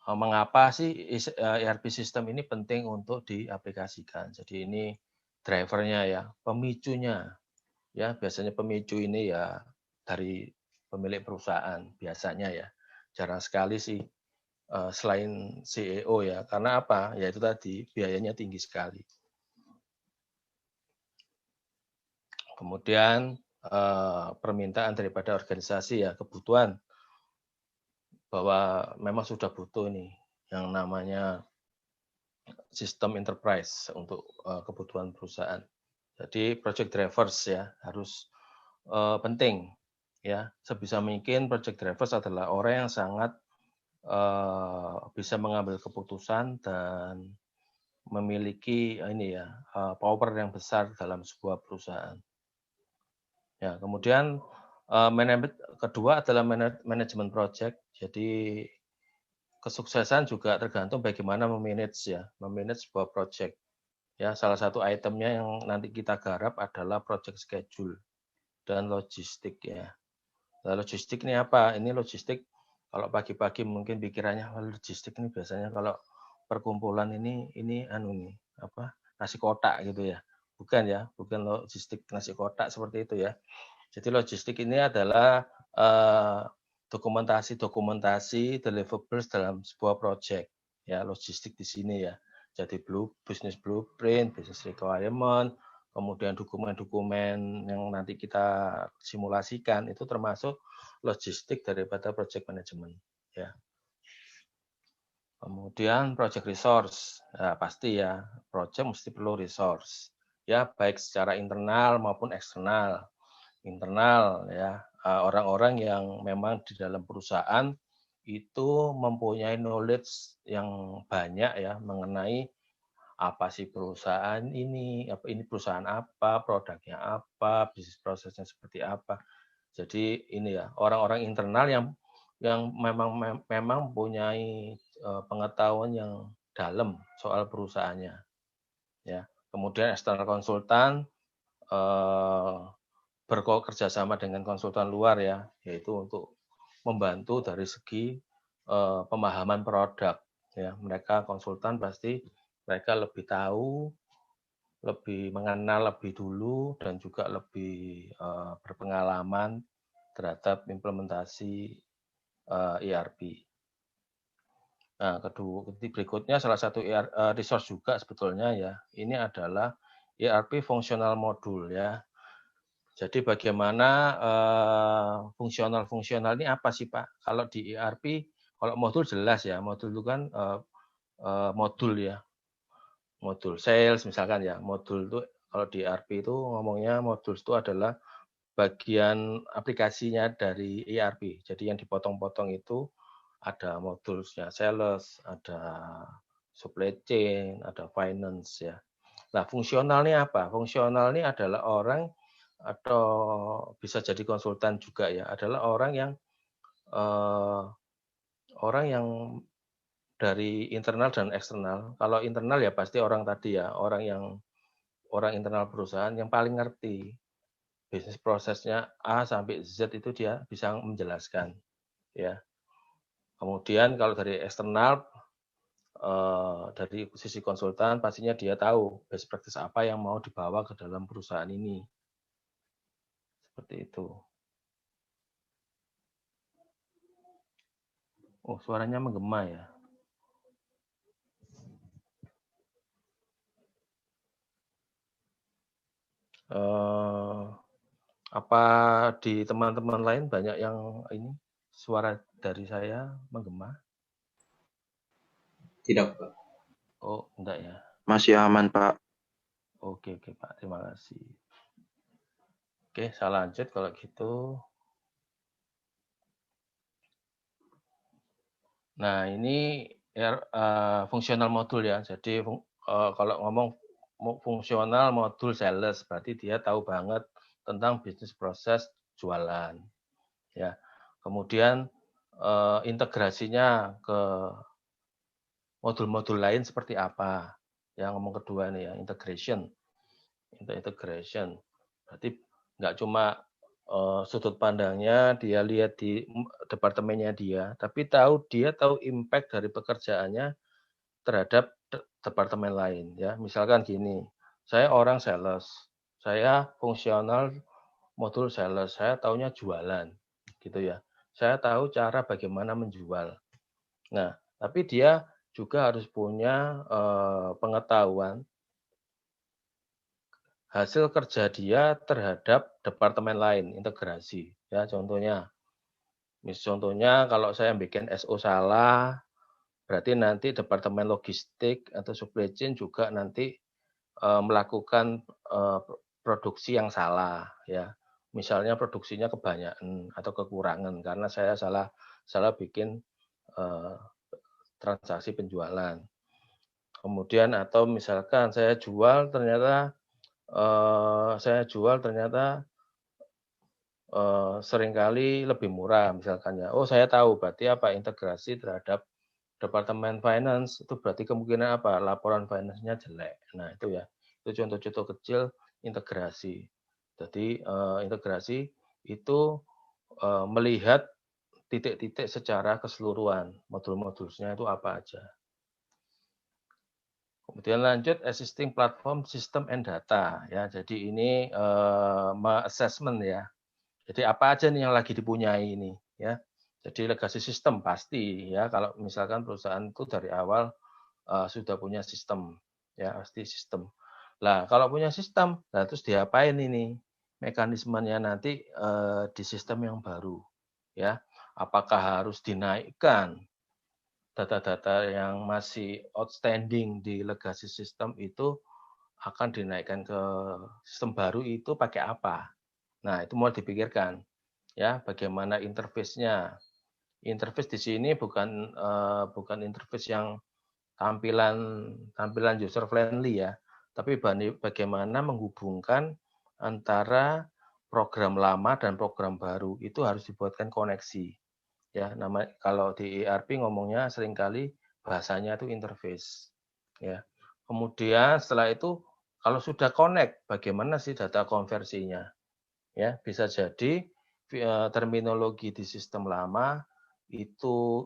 mengapa sih ERP sistem ini penting untuk diaplikasikan. Jadi ini drivernya ya, pemicunya. Ya, biasanya pemicu ini ya dari pemilik perusahaan biasanya ya. Jarang sekali sih selain CEO ya. Karena apa? Ya itu tadi biayanya tinggi sekali. Kemudian permintaan daripada organisasi ya, kebutuhan bahwa memang sudah butuh nih yang namanya sistem enterprise untuk kebutuhan perusahaan. Jadi project drivers ya harus penting ya. Sebisa mungkin project drivers adalah orang yang sangat bisa mengambil keputusan dan memiliki ini ya power yang besar dalam sebuah perusahaan. Ya, kemudian kedua adalah manajemen project. Jadi kesuksesan juga tergantung bagaimana memanage sebuah project. Ya, salah satu itemnya yang nanti kita garap adalah project schedule dan logistik ya. Nah, logistik ini apa? Ini logistik kalau pagi-pagi mungkin pikirannya logistik ini biasanya kalau perkumpulan ini nasi kotak gitu ya. Bukan ya, bukan logistik nasi kotak seperti itu ya. Jadi logistik ini adalah dokumentasi deliverables dalam sebuah project. Ya, logistik di sini ya. Jadi business blueprint, business requirement, kemudian dokumen-dokumen yang nanti kita simulasikan itu termasuk logistik daripada project management. Ya. Kemudian project resource, ya pasti ya, project mesti perlu resource. Ya, baik secara internal maupun eksternal. Internal ya, orang-orang yang memang di dalam perusahaan itu mempunyai knowledge yang banyak ya mengenai apa sih perusahaan ini perusahaan apa, produknya apa, bisnis prosesnya seperti apa. Jadi ini ya, orang-orang internal yang memang mempunyai pengetahuan yang dalam soal perusahaannya ya. Kemudian eksternal konsultan bekerja sama dengan konsultan luar ya, yaitu untuk membantu dari segi pemahaman produk ya. Mereka konsultan pasti mereka lebih tahu, lebih mengenal lebih dulu dan juga lebih berpengalaman terhadap implementasi ERP. Nah, berikutnya salah satu resource juga sebetulnya ya, ini adalah ERP functional module ya. Jadi bagaimana fungsional ini apa sih Pak? Kalau di ERP, kalau modul jelas ya, modul itu kan modul ya, modul sales misalkan ya, modul itu kalau di ERP itu ngomongnya modul itu adalah bagian aplikasinya dari ERP. Jadi yang dipotong-potong itu ada modulnya sales, ada supply chain, ada finance ya. Nah, fungsional ini apa? Fungsional ini adalah orang atau bisa jadi konsultan juga ya, adalah orang yang dari internal dan eksternal. Kalau internal ya pasti orang tadi ya, orang internal perusahaan yang paling ngerti bisnis prosesnya A sampai Z itu dia bisa menjelaskan ya. Kemudian kalau dari eksternal dari sisi konsultan pastinya dia tahu best practice apa yang mau dibawa ke dalam perusahaan ini. Seperti itu. Oh, suaranya menggema ya. Apa di teman-teman lain banyak yang ini suara dari saya menggema? Tidak, Pak. Oh, enggak ya. Masih aman, Pak. Oke, Pak. Terima kasih. Oke, saya lanjut kalau gitu. Nah, ini fungsional modul ya. Jadi kalau ngomong fungsional modul sales, berarti dia tahu banget tentang bisnis proses jualan. Ya. Kemudian integrasinya ke modul-modul lain seperti apa. Yang ngomong kedua nih ya, integration. Berarti nggak cuma sudut pandangnya dia lihat di departemennya dia, tapi dia tahu impact dari pekerjaannya terhadap departemen lain ya. Misalkan gini, Saya orang sales, saya fungsional modul sales, saya taunya jualan, gitu ya. Saya tahu cara bagaimana menjual. Nah, tapi dia juga harus punya, pengetahuan hasil kerja dia terhadap departemen lain, integrasi, ya contohnya. Contohnya kalau saya bikin SO salah, berarti nanti departemen logistik atau supply chain juga nanti, melakukan, produksi yang salah ya. Misalnya produksinya kebanyakan atau kekurangan karena saya salah salah bikin, eee, transaksi penjualan. Kemudian atau misalkan saya jual ternyata, seringkali lebih murah misalkan ya. Oh saya tahu berarti apa, integrasi terhadap departemen finance itu berarti kemungkinan apa, laporan finance-nya jelek. Nah itu ya, itu contoh-contoh kecil integrasi. Jadi, integrasi itu, melihat titik-titik secara keseluruhan, modul-modulnya itu apa aja. Kemudian lanjut existing platform system and data ya. Jadi ini, assessment ya. Jadi apa aja nih yang lagi dipunyai ini ya. Jadi legacy system pasti ya, kalau misalkan perusahaan itu dari awal, sudah punya sistem ya, pasti sistem. Lah kalau punya sistem, nah terus diapain ini mekanismenya nanti, di sistem yang baru ya. Apakah harus dinaikkan data-data yang masih outstanding di legacy system itu akan dinaikkan ke sistem baru itu pakai apa? Nah, itu mau dipikirkan ya, bagaimana interface-nya. Interface di sini bukan interface yang tampilan tampilan user friendly ya, tapi bagaimana menghubungkan antara program lama dan program baru itu harus dibuatkan koneksi. Ya, kalau di ERP ngomongnya seringkali bahasanya itu interface. Ya. Kemudian setelah itu kalau sudah connect, bagaimana sih data konversinya? Ya, bisa jadi terminologi di sistem lama itu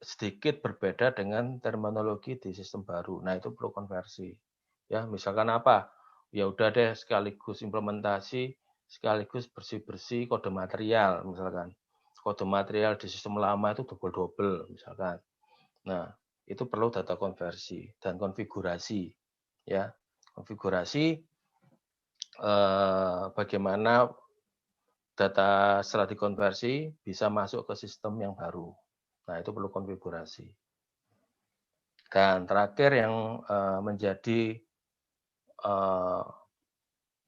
sedikit berbeda dengan terminologi di sistem baru. Nah, itu perlu konversi. Ya, misalkan apa? Ya udah deh sekaligus implementasi, sekaligus bersih-bersih kode material misalkan. Kode material di sistem lama itu double-double misalkan. Nah, itu perlu data konversi dan konfigurasi ya. Konfigurasi bagaimana data setelah dikonversi bisa masuk ke sistem yang baru. Nah, itu perlu konfigurasi. Dan terakhir yang menjadi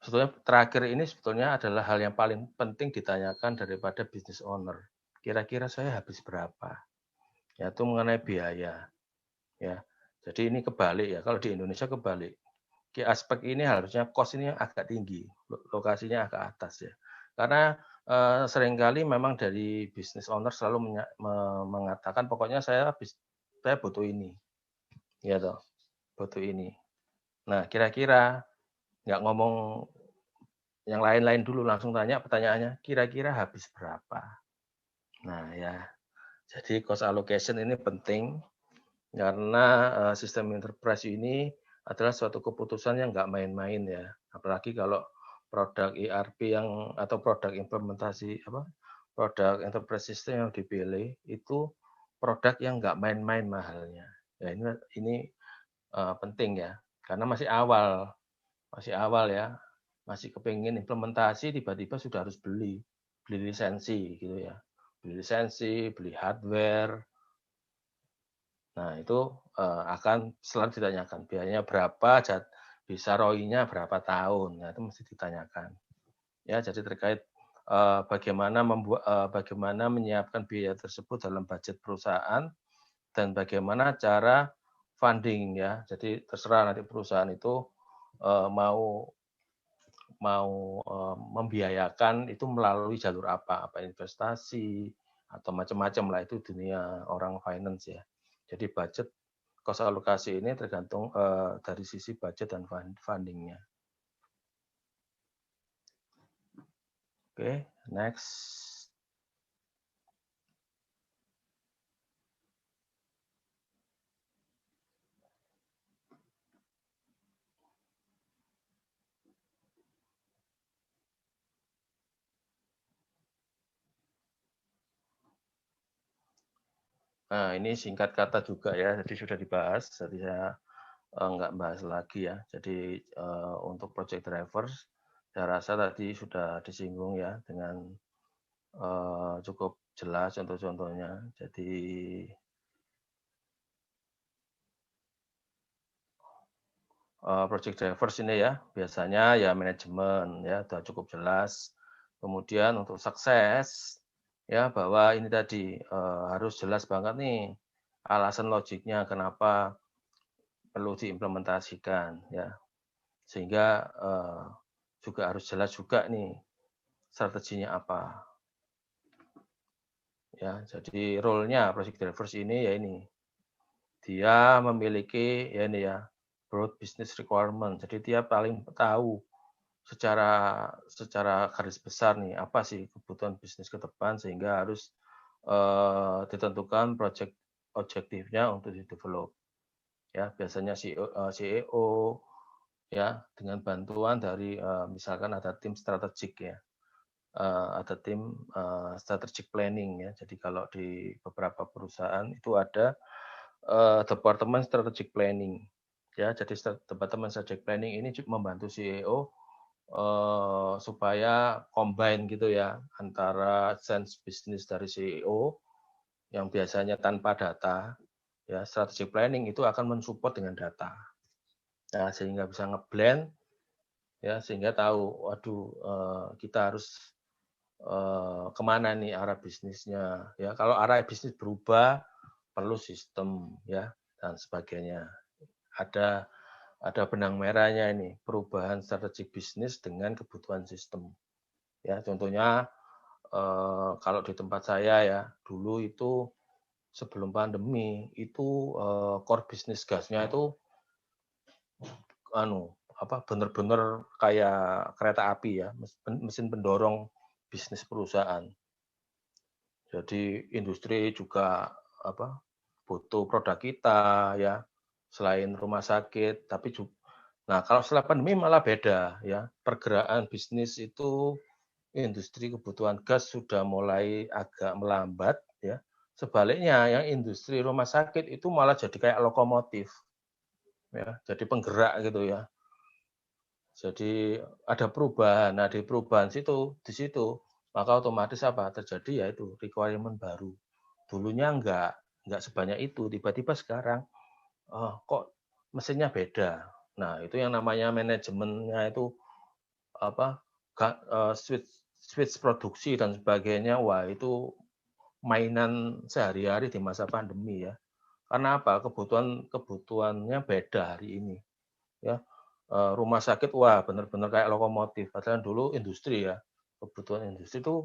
sebetulnya terakhir ini sebetulnya adalah hal yang paling penting ditanyakan daripada business owner. Kira-kira saya habis berapa? Yaitu mengenai biaya. Ya, jadi ini kebalik ya. Kalau di Indonesia kebalik. Aspek ini harusnya cost ini agak tinggi, lokasinya agak atas ya. Karena seringkali memang dari business owner selalu mengatakan pokoknya saya butuh ini, ya toh, butuh ini. Nah, kira-kira nggak ngomong yang lain-lain dulu, langsung tanya pertanyaannya, kira-kira habis berapa? Nah ya, jadi cost allocation ini penting karena sistem enterprise ini adalah suatu keputusan yang nggak main-main ya. Apalagi kalau produk ERP yang atau produk implementasi produk enterprise system yang dipilih itu produk yang nggak main-main mahalnya. Ya ini penting ya, karena masih awal ya, masih kepingin implementasi tiba-tiba sudah harus beli lisensi gitu ya, beli lisensi, beli hardware. Nah itu akan selalu ditanyakan biayanya berapa, bisa ROI-nya berapa tahun. Nah itu mesti ditanyakan. Ya jadi terkait bagaimana menyiapkan biaya tersebut dalam budget perusahaan dan bagaimana cara funding ya. Jadi terserah nanti perusahaan itu mau membiayakan itu melalui jalur apa investasi atau macam-macam lah, itu dunia orang finance ya. Jadi budget cost alokasi ini tergantung dari sisi budget dan fundingnya. Oke, next. Nah, ini singkat kata juga ya, jadi sudah dibahas, jadi saya nggak bahas lagi ya. Jadi untuk project drivers, saya rasa tadi sudah disinggung ya dengan cukup jelas contoh-contohnya. Jadi project drivers ini ya biasanya ya manajemen ya sudah cukup jelas. Kemudian untuk sukses ya bahwa ini tadi harus jelas banget nih alasan logiknya kenapa perlu diimplementasikan ya. Sehingga juga harus jelas juga nih strateginya apa. Ya, jadi role-nya project drivers ini ya ini, dia memiliki ya ini ya, broad business requirement. Jadi dia paling tahu secara secara garis besar nih apa sih kebutuhan bisnis ke depan sehingga harus ditentukan project objektifnya untuk di-develop. Ya, biasanya CEO ya dengan bantuan dari misalkan ada tim strategik ya. Ada tim strategic planning ya. Jadi kalau di beberapa perusahaan itu ada departemen strategic planning. Ya, jadi departemen strategic planning ini membantu CEO supaya combine gitu ya antara sense bisnis dari CEO yang biasanya tanpa data, ya strategic planning itu akan mensupport dengan data. Nah, sehingga bisa ngeblend ya sehingga tahu, waduh kita harus kemana nih arah bisnisnya ya kalau arah bisnis berubah perlu sistem ya dan sebagainya ada benang merahnya ini perubahan strategi bisnis dengan kebutuhan sistem ya contohnya kalau di tempat saya ya dulu itu sebelum pandemi itu core bisnis gasnya itu benar-benar kayak kereta api ya mesin pendorong bisnis perusahaan. Jadi industri juga butuh produk kita ya, selain rumah sakit, tapi nah kalau setelah pandemi malah beda ya, pergerakan bisnis itu industri kebutuhan gas sudah mulai agak melambat ya. Sebaliknya yang industri rumah sakit itu malah jadi kayak lokomotif ya, jadi penggerak gitu ya. Jadi ada perubahan. Nah, di perubahan di situ maka otomatis apa? Terjadi yaitu requirement baru. Dulunya enggak sebanyak itu, tiba-tiba sekarang kok mesinnya beda. Nah, itu yang namanya manajemennya itu apa? Switch switch produksi dan sebagainya. Wah, itu mainan sehari-hari di masa pandemi ya. Karena apa? Kebutuhannya beda hari ini ya rumah sakit wah benar-benar kayak lokomotif. Padahal dulu industri ya, kebutuhan industri itu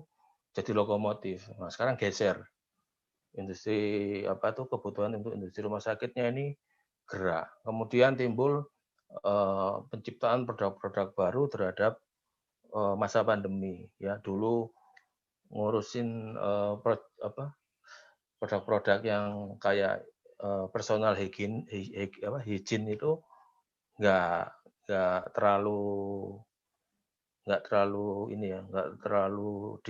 jadi lokomotif. Nah sekarang geser, industri kebutuhan untuk industri rumah sakitnya ini gerak. Kemudian timbul penciptaan produk-produk baru terhadap masa pandemi. Ya dulu ngurusin produk-produk yang kayak personal hygiene itu nggak nggak terlalu ini ya, nggak terlalu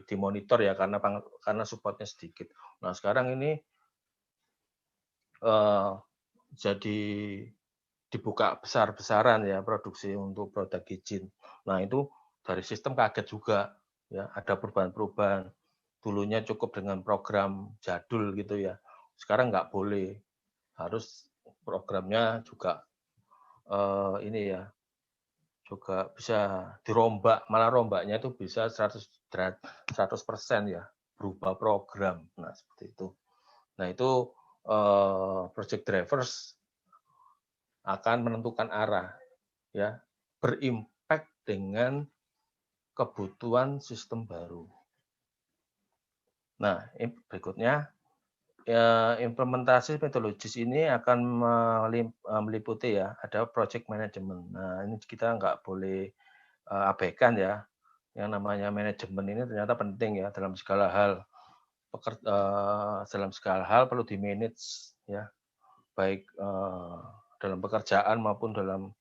dimonitor ya karena supportnya sedikit. Nah sekarang ini jadi dibuka besar-besaran ya produksi untuk produk hijin. Nah itu dari sistem kaget juga ya ada perubahan-perubahan. Dulunya cukup dengan program jadul gitu ya. Sekarang nggak boleh, harus programnya juga ini ya juga bisa dirombak, malah rombaknya itu bisa 100% ya, berubah program. Nah, seperti itu. Nah, itu project drivers akan menentukan arah ya, berimpact dengan kebutuhan sistem baru. Nah, berikutnya ya, implementasi metodologis ini akan meliputi ya, ada project management. Nah, ini kita nggak boleh abaikan ya, yang namanya manajemen ini ternyata penting ya dalam segala hal perlu di manage ya baik dalam pekerjaan maupun dalam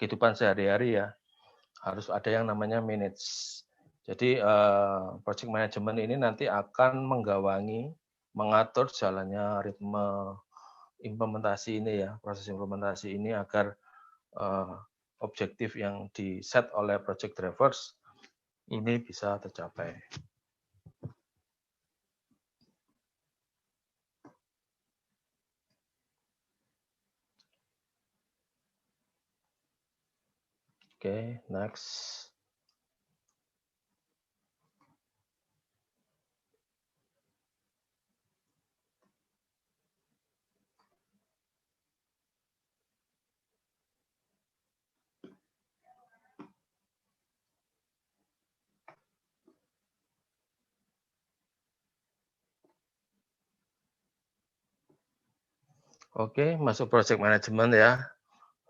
kehidupan sehari-hari ya harus ada yang namanya manage. Jadi project management ini nanti akan menggawangi mengatur jalannya ritme implementasi ini ya, proses implementasi ini agar objektif yang di-set oleh project drivers ini bisa tercapai. Oke, next. Oke, masuk project management ya.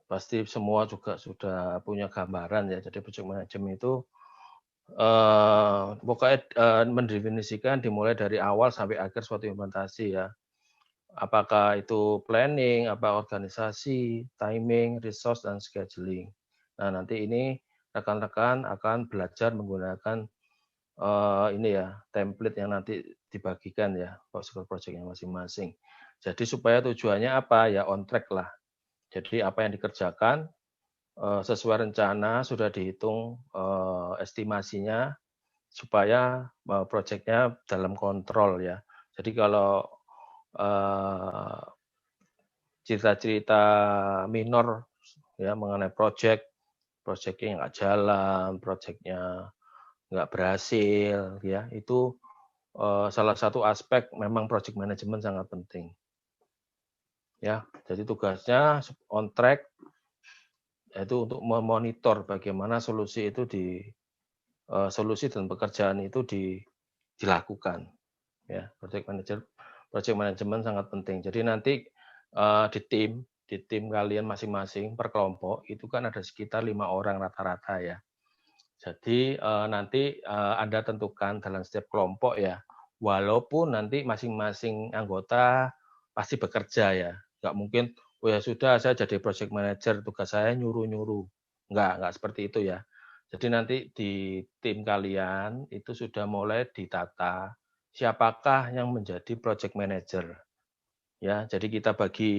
Pasti semua juga sudah punya gambaran ya. Jadi project management itu pokoknya mendefinisikan dimulai dari awal sampai akhir suatu implementasi ya. Apakah itu planning, apa organisasi, timing, resource, dan scheduling. Nah, nanti ini rekan-rekan akan belajar menggunakan ini ya, template yang nanti dibagikan ya, project-projectnya masing-masing. Jadi supaya tujuannya apa? Ya on track lah. Jadi apa yang dikerjakan sesuai rencana, sudah dihitung estimasinya, supaya project-nya dalam kontrol ya. Jadi kalau cerita-cerita minor ya mengenai project-nya nggak jalan, project-nya nggak berhasil ya, itu salah satu aspek memang project management sangat penting. Ya, jadi tugasnya on track yaitu untuk memonitor bagaimana solusi itu solusi dan pekerjaan itu dilakukan. Ya, project management sangat penting. Jadi nanti di tim kalian masing-masing per kelompok itu kan ada sekitar 5 orang rata-rata ya. Jadi nanti Anda tentukan dalam setiap kelompok ya, walaupun nanti masing-masing anggota pasti bekerja ya, nggak mungkin, oh ya sudah saya jadi project manager, tugas saya nyuruh-nyuruh, nggak seperti itu ya. Jadi nanti di tim kalian itu sudah mulai ditata siapakah yang menjadi project manager. Ya, jadi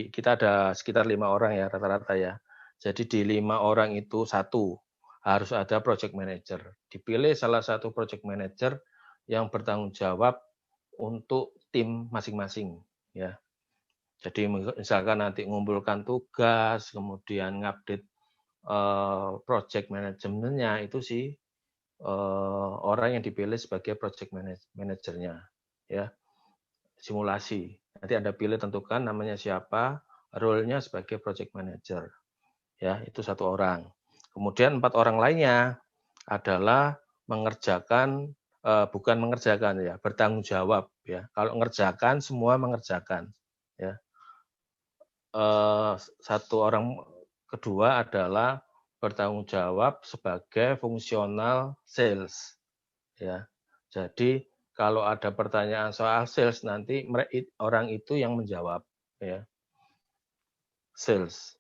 kita ada sekitar 5 orang ya rata-rata ya. Jadi di 5 orang itu satu harus ada project manager. Dipilih salah satu project manager yang bertanggung jawab untuk tim masing-masing ya. Jadi misalkan nanti mengumpulkan tugas, kemudian ngupdate project manajemennya itu sih orang yang dipilih sebagai project manajernya ya. Simulasi. Nanti Anda pilih tentukan namanya siapa, role-nya sebagai project manager. Ya, itu satu orang. Kemudian 4 orang lainnya adalah mengerjakan bukan mengerjakan ya, bertanggung jawab ya. Kalau mengerjakan semua mengerjakan ya. Satu orang kedua adalah bertanggung jawab sebagai fungsional sales ya. Jadi kalau ada pertanyaan soal sales nanti orang itu yang menjawab ya. Sales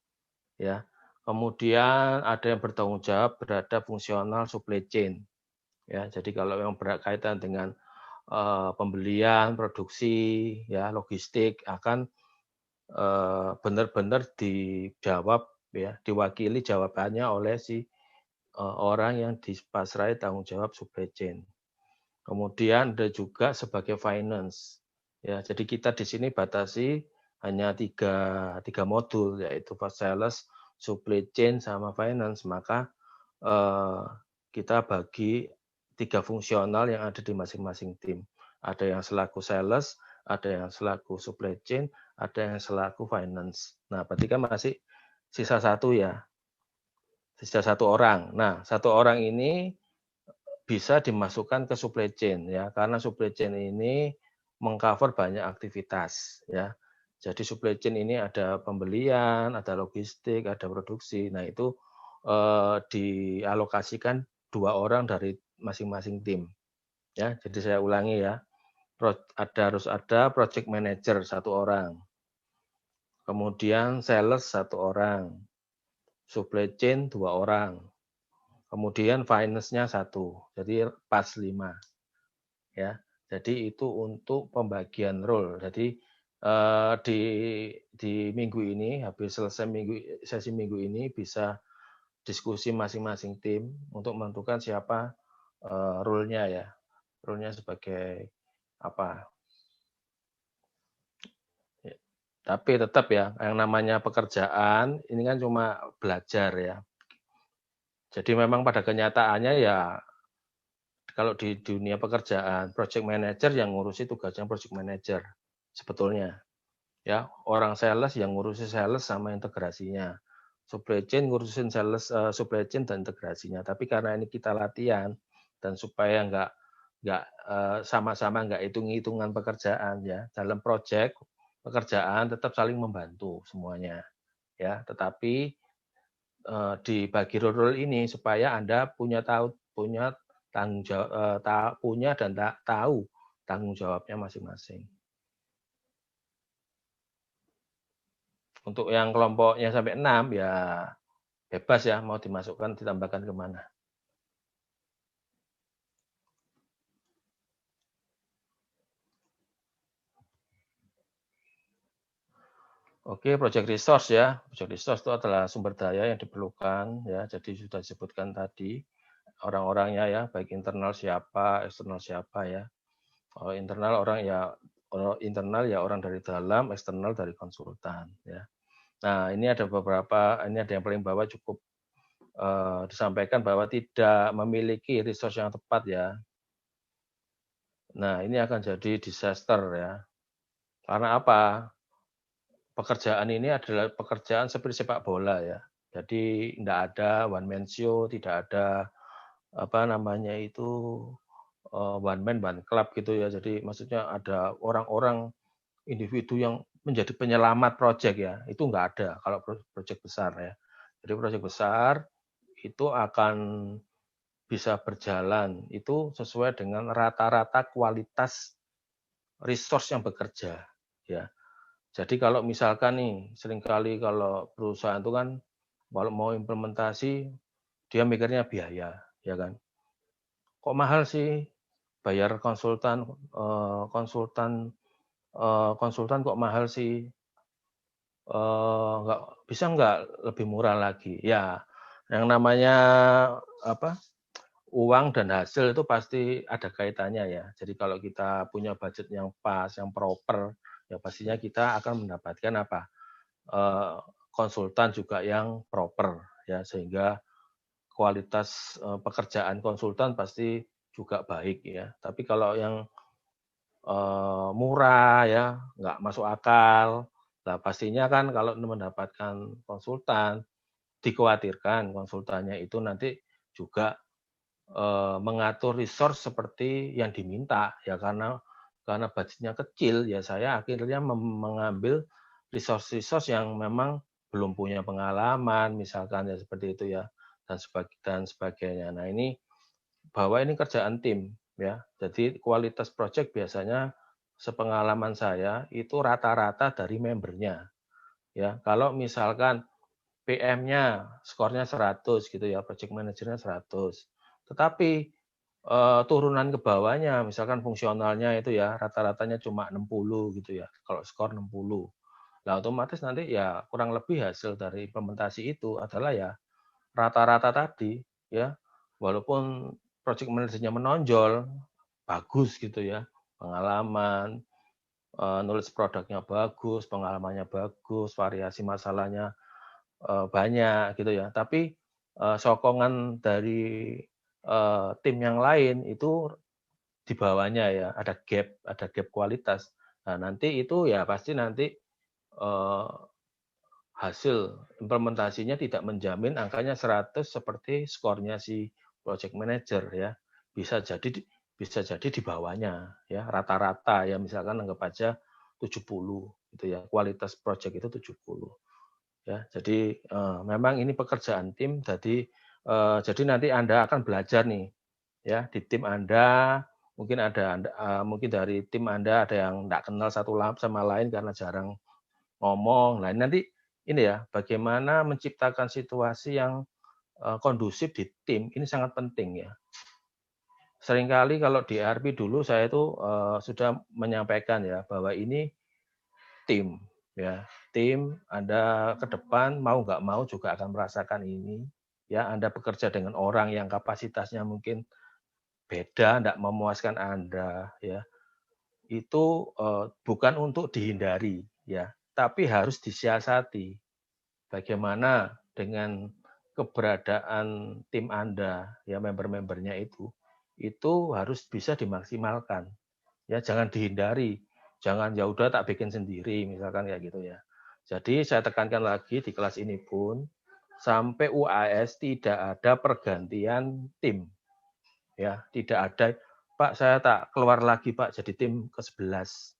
ya. Kemudian ada yang bertanggung jawab berada fungsional supply chain ya. Jadi kalau yang berkaitan dengan pembelian, produksi ya, logistik akan benar-benar dijawab ya, diwakili jawabannya oleh si orang yang dipasrai tanggung jawab supply chain. Kemudian ada juga sebagai finance. Ya, jadi kita di sini batasi hanya tiga modul, yaitu sales, supply chain, sama finance. Maka kita bagi 3 fungsional yang ada di masing-masing tim. Ada yang selaku sales, ada yang selaku supply chain, ada yang selaku finance. Nah, berarti kan masih sisa satu ya, sisa satu orang. Nah, satu orang ini bisa dimasukkan ke supply chain ya, karena supply chain ini mengcover banyak aktivitas ya. Jadi supply chain ini ada pembelian, ada logistik, ada produksi. Nah, itu dialokasikan 2 orang dari masing-masing tim. Ya, jadi saya ulangi ya. Harus ada project manager 1 orang. Kemudian sales 1 orang. Supply chain 2 orang. Kemudian finance-nya 1. Jadi pas 5. Ya. Jadi itu untuk pembagian role. Jadi di minggu ini, habis selesai sesi minggu ini bisa diskusi masing-masing tim untuk menentukan siapa role-nya ya. Role-nya sebagai apa. Ya. Tapi tetap ya, yang namanya pekerjaan ini kan cuma belajar ya. Jadi memang pada kenyataannya ya kalau di dunia pekerjaan, project manager yang ngurusi tugasnya project manager sebetulnya. Ya, orang sales yang ngurusi sales sama integrasinya. Supply chain ngurusin sales, supply chain dan integrasinya. Tapi karena ini kita latihan dan supaya nggak sama-sama nggak hitung-hitungan pekerjaan ya. Dalam project pekerjaan tetap saling membantu semuanya ya. Tetapi dibagi role ini supaya Anda punya tanggung jawab, punya dan tahu tanggung jawabnya masing-masing. Untuk yang kelompoknya sampai 6 ya bebas ya mau dimasukkan ditambahkan kemana. Oke, project resource ya. Project resource itu adalah sumber daya yang diperlukan ya. Jadi sudah disebutkan tadi orang-orangnya ya, baik internal siapa, eksternal siapa ya. Kalau internal internal ya orang dari dalam, eksternal dari konsultan ya. Nah, ini ada yang paling bawah cukup disampaikan bahwa tidak memiliki resource yang tepat ya. Nah, ini akan jadi disaster ya. Karena apa? Pekerjaan ini adalah pekerjaan seperti sepak bola ya. Jadi tidak ada one man show, tidak ada apa namanya itu one man one club gitu ya. Jadi maksudnya ada orang-orang individu yang menjadi penyelamat proyek ya. Itu nggak ada kalau proyek besar ya. Jadi proyek besar itu akan bisa berjalan itu sesuai dengan rata-rata kualitas resource yang bekerja ya. Jadi kalau misalkan nih seringkali kalau perusahaan itu kan kalau mau implementasi dia mikirnya biaya ya kan. Kok mahal sih bayar konsultan konsultan kok mahal sih, nggak bisa nggak lebih murah lagi? Ya, yang namanya apa, uang dan hasil itu pasti ada kaitannya ya. Jadi kalau kita punya budget yang pas, yang proper, ya pastinya kita akan mendapatkan apa, konsultan juga yang proper ya, sehingga kualitas, pekerjaan konsultan pasti juga baik ya. Tapi kalau yang murah ya, nggak masuk akal. Nah, pastinya kan kalau mendapatkan konsultan, dikhawatirkan konsultannya itu nanti juga mengatur resource seperti yang diminta ya karena budgetnya kecil ya saya akhirnya mengambil resource-resource yang memang belum punya pengalaman misalkan ya seperti itu ya dan sebagainya. Nah ini bahwa ini kerjaan tim ya. Jadi kualitas project biasanya sepengalaman saya itu rata-rata dari membernya ya. Kalau misalkan PM-nya skornya 100 gitu ya, project manajernya 100. Tetapi turunan ke bawahnya misalkan fungsionalnya itu ya rata-ratanya cuma 60 gitu ya. Kalau skor 60. Nah, otomatis nanti ya kurang lebih hasil dari implementasi itu adalah ya rata-rata tadi ya. Walaupun project manajernya menonjol bagus gitu ya, pengalaman, knowledge produknya bagus, pengalamannya bagus, variasi masalahnya banyak gitu ya. Tapi sokongan dari tim yang lain itu di bawahnya ya, ada gap kualitas. Nah, nanti itu ya pasti nanti eh, hasil implementasinya tidak menjamin angkanya 100 seperti skornya si project manager ya. Bisa jadi di bawahnya ya, rata-rata ya misalkan anggap aja 70 gitu ya. Kualitas project itu 70. Ya, jadi memang ini pekerjaan tim. Jadi nanti Anda akan belajar nih, ya di tim Anda mungkin dari tim Anda ada yang tidak kenal satu sama lain karena jarang ngomong. Nah nanti ini ya bagaimana menciptakan situasi yang kondusif di tim ini sangat penting ya. seringkali kalau di ERP dulu saya itu sudah menyampaikan ya bahwa ini tim ya, tim Anda ke depan mau nggak mau juga akan merasakan ini ya. Anda bekerja dengan orang yang kapasitasnya mungkin beda, tidak memuaskan Anda ya. Itu bukan untuk dihindari ya, tapi harus disiasati. Bagaimana dengan keberadaan tim Anda ya, member-membernya itu harus bisa dimaksimalkan. Ya, jangan dihindari. Jangan ya udah tak bikin sendiri misalkan kayak gitu ya. Jadi saya tekankan lagi di kelas ini pun sampai UAS tidak ada pergantian tim. Ya, tidak ada, Pak saya tak keluar lagi Pak jadi tim ke-11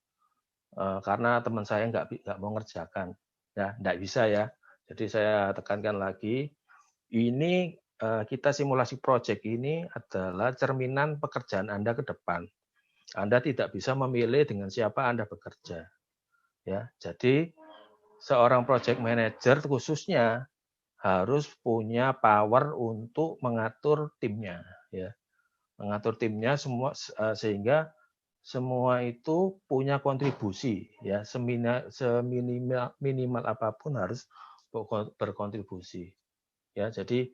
karena teman saya nggak mau ngerjakan. Ya, nggak bisa ya. Jadi saya tekankan lagi, ini kita simulasi project ini adalah cerminan pekerjaan Anda ke depan. Anda tidak bisa memilih dengan siapa Anda bekerja. Ya, jadi seorang project manager khususnya harus punya power untuk mengatur timnya, ya, mengatur timnya semua sehingga semua itu punya kontribusi, ya, seminimal apapun harus berkontribusi, ya. Jadi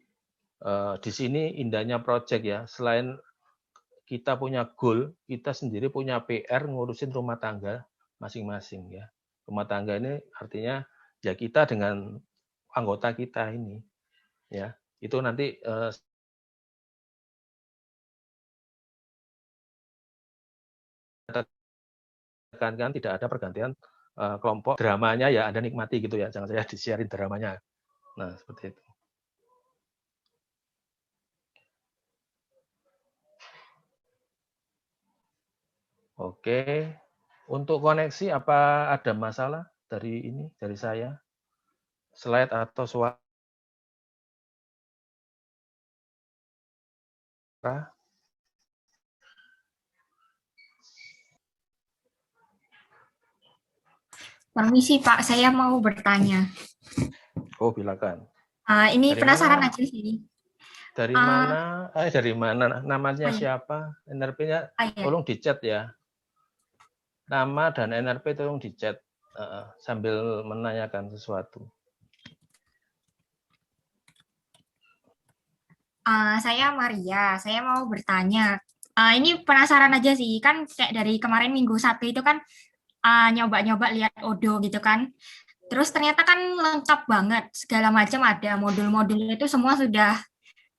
di sini indahnya project ya, selain kita punya goal, kita sendiri punya PR ngurusin rumah tangga masing-masing ya. Rumah tangga ini artinya ya kita dengan anggota kita ini ya. Itu nanti tekankan tidak ada pergantian kelompok, dramanya ya Anda nikmati gitu ya. Jangan saya disiarin dramanya. Nah, seperti itu. Oke. Untuk koneksi apa ada masalah dari saya? Slide atau suara? Permisi Pak, saya mau bertanya. Oh, silakan. Ini Dari penasaran mana? aja sih. Dari mana? Dari mana? Namanya siapa? NRP-nya tolong di-chat ya. Nama dan NRP tolong di-chat sambil menanyakan sesuatu. Saya Maria, saya mau bertanya. Ini penasaran aja sih, kan kayak dari kemarin minggu 1 itu kan nyoba-nyoba lihat Odoo gitu kan. Terus ternyata kan lengkap banget, segala macam ada modul-modul itu semua sudah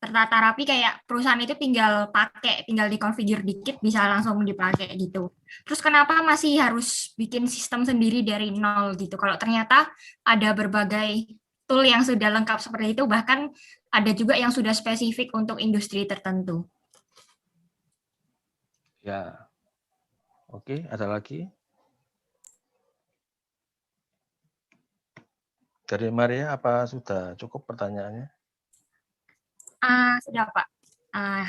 tertata rapi kayak perusahaan itu tinggal pakai, tinggal dikonfigure dikit bisa langsung dipakai gitu. Terus kenapa masih harus bikin sistem sendiri dari nol gitu? Kalau ternyata ada berbagai tool yang sudah lengkap seperti itu, bahkan ada juga yang sudah spesifik untuk industri tertentu. Ya, oke, ada lagi? Dari Maria, apa sudah cukup pertanyaannya? Sudah Pak,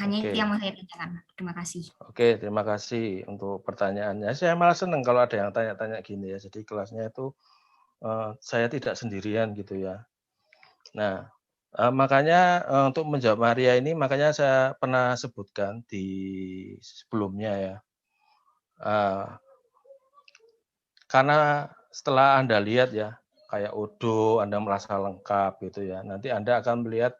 hanya itu Oke. yang mau saya tanyakan. Terima kasih. Oke, terima kasih untuk pertanyaannya. Saya malah senang kalau ada yang tanya-tanya gini ya. Jadi kelasnya itu saya tidak sendirian gitu ya. Nah, makanya untuk menjawab Maria ini, makanya saya pernah sebutkan di sebelumnya ya. Karena setelah Anda lihat ya, kayak Odoo, Anda merasa lengkap gitu ya. Nanti Anda akan melihat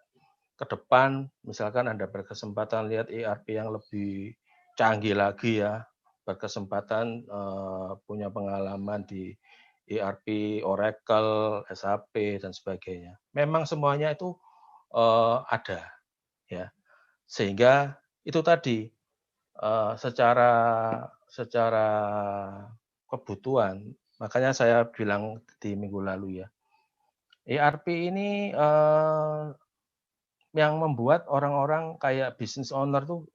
ke depan, misalkan Anda berkesempatan lihat ERP yang lebih canggih lagi ya, berkesempatan punya pengalaman di ERP, Oracle, SAP, dan sebagainya. Memang semuanya itu ada, ya. Sehingga itu tadi secara kebutuhan, makanya saya bilang di minggu lalu ya, ERP ini yang membuat orang-orang kayak business owner tuh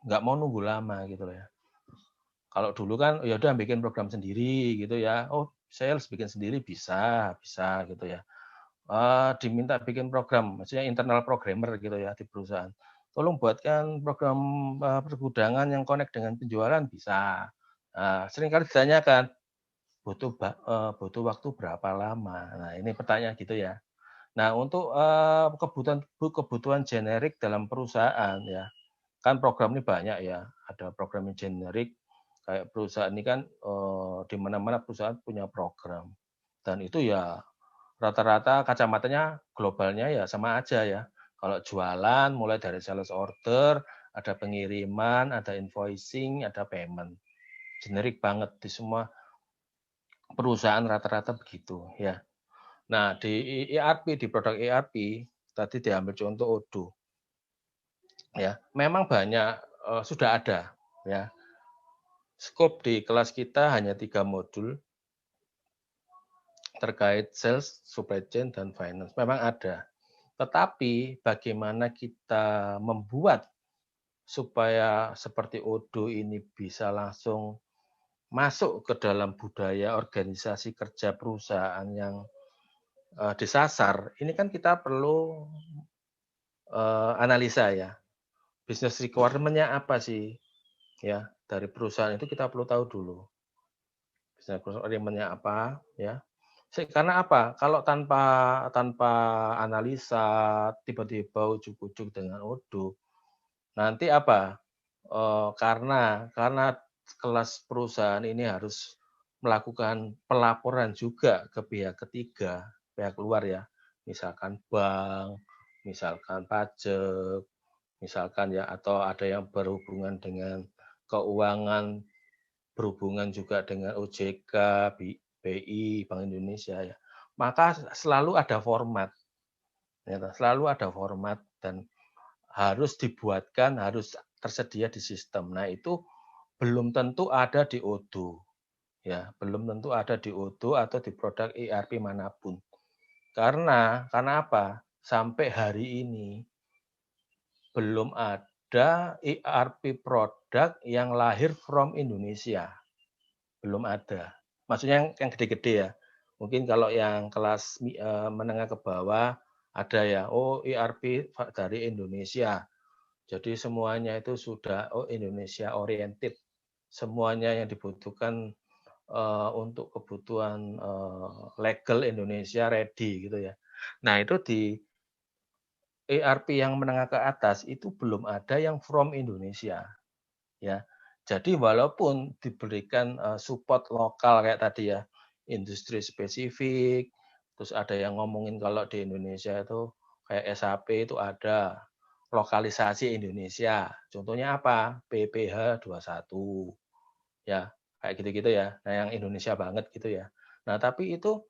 nggak mau nunggu lama gitu loh ya. Kalau dulu kan ya udah bikin program sendiri gitu ya. Oh, saya harus bikin sendiri bisa gitu ya. Diminta bikin program, maksudnya internal programmer gitu ya di perusahaan. Tolong buatkan program pergudangan yang connect dengan penjualan bisa. Seringkali ditanyakan butuh waktu berapa lama. Nah, ini pertanyaan gitu ya. Nah, untuk kebutuhan generik dalam perusahaan ya, kan program ini banyak ya, ada program yang generik, kayak perusahaan ini kan di mana-mana perusahaan punya program. Dan itu ya rata-rata kacamatanya globalnya ya sama aja ya. Kalau jualan mulai dari sales order, ada pengiriman, ada invoicing, ada payment. Generik banget di semua perusahaan rata-rata begitu ya. Nah, di ERP, di produk ERP, tadi diambil contoh Odoo. Ya, memang banyak sudah ada ya. Skop di kelas kita hanya 3 modul terkait sales, supply chain, dan finance. Memang ada. Tetapi bagaimana kita membuat supaya seperti Odoo ini bisa langsung masuk ke dalam budaya organisasi kerja perusahaan yang disasar, ini kan kita perlu analisa ya. Business requirement-nya apa sih? Ya, dari perusahaan itu kita perlu tahu dulu. Business requirement-nya apa ya. Karena apa? Kalau tanpa analisa tiba-tiba ujuk-ujuk dengan Odoo, nanti apa? Karena kelas perusahaan ini harus melakukan pelaporan juga ke pihak ketiga, pihak luar ya, misalkan bank, misalkan pajak, misalkan ya, atau ada yang berhubungan dengan keuangan, berhubungan juga dengan OJK, BI, Bank Indonesia ya. Maka selalu ada format, ya, selalu ada format dan harus dibuatkan, harus tersedia di sistem. Nah itu belum tentu ada di Odoo, ya, belum tentu ada di Odoo atau di produk ERP manapun. Karena apa? Sampai hari ini belum ada ERP produk yang lahir from Indonesia. Belum ada. Maksudnya yang gede-gede ya. Mungkin kalau yang kelas menengah ke bawah ada ya, oh ERP dari Indonesia. Jadi semuanya itu sudah Indonesia oriented. Semuanya yang dibutuhkan untuk kebutuhan legal Indonesia ready gitu ya. Nah, itu di ERP yang menengah ke atas itu belum ada yang from Indonesia ya. Jadi walaupun diberikan support lokal kayak tadi ya, industri spesifik, terus ada yang ngomongin kalau di Indonesia itu kayak SAP itu ada lokalisasi Indonesia. Contohnya apa? PPH 21. Ya, kayak gitu-gitu ya. Nah, yang Indonesia banget gitu ya. Nah, tapi itu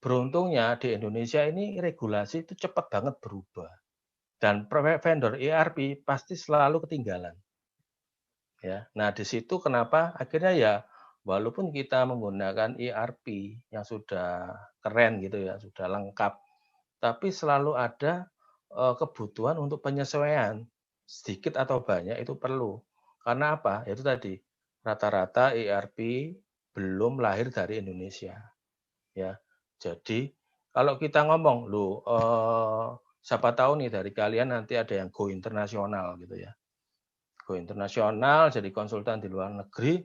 beruntungnya di Indonesia ini regulasi itu cepat banget berubah. Dan vendor ERP pasti selalu ketinggalan. Ya. Nah, di situ kenapa akhirnya ya walaupun kita menggunakan ERP yang sudah keren gitu ya, sudah lengkap, tapi selalu ada kebutuhan untuk penyesuaian sedikit atau banyak itu perlu. Karena apa? Itu tadi rata-rata ERP belum lahir dari Indonesia. Ya, jadi kalau kita ngomong, loh, siapa tahu nih dari kalian nanti ada yang go internasional gitu ya. Go internasional, jadi konsultan di luar negeri,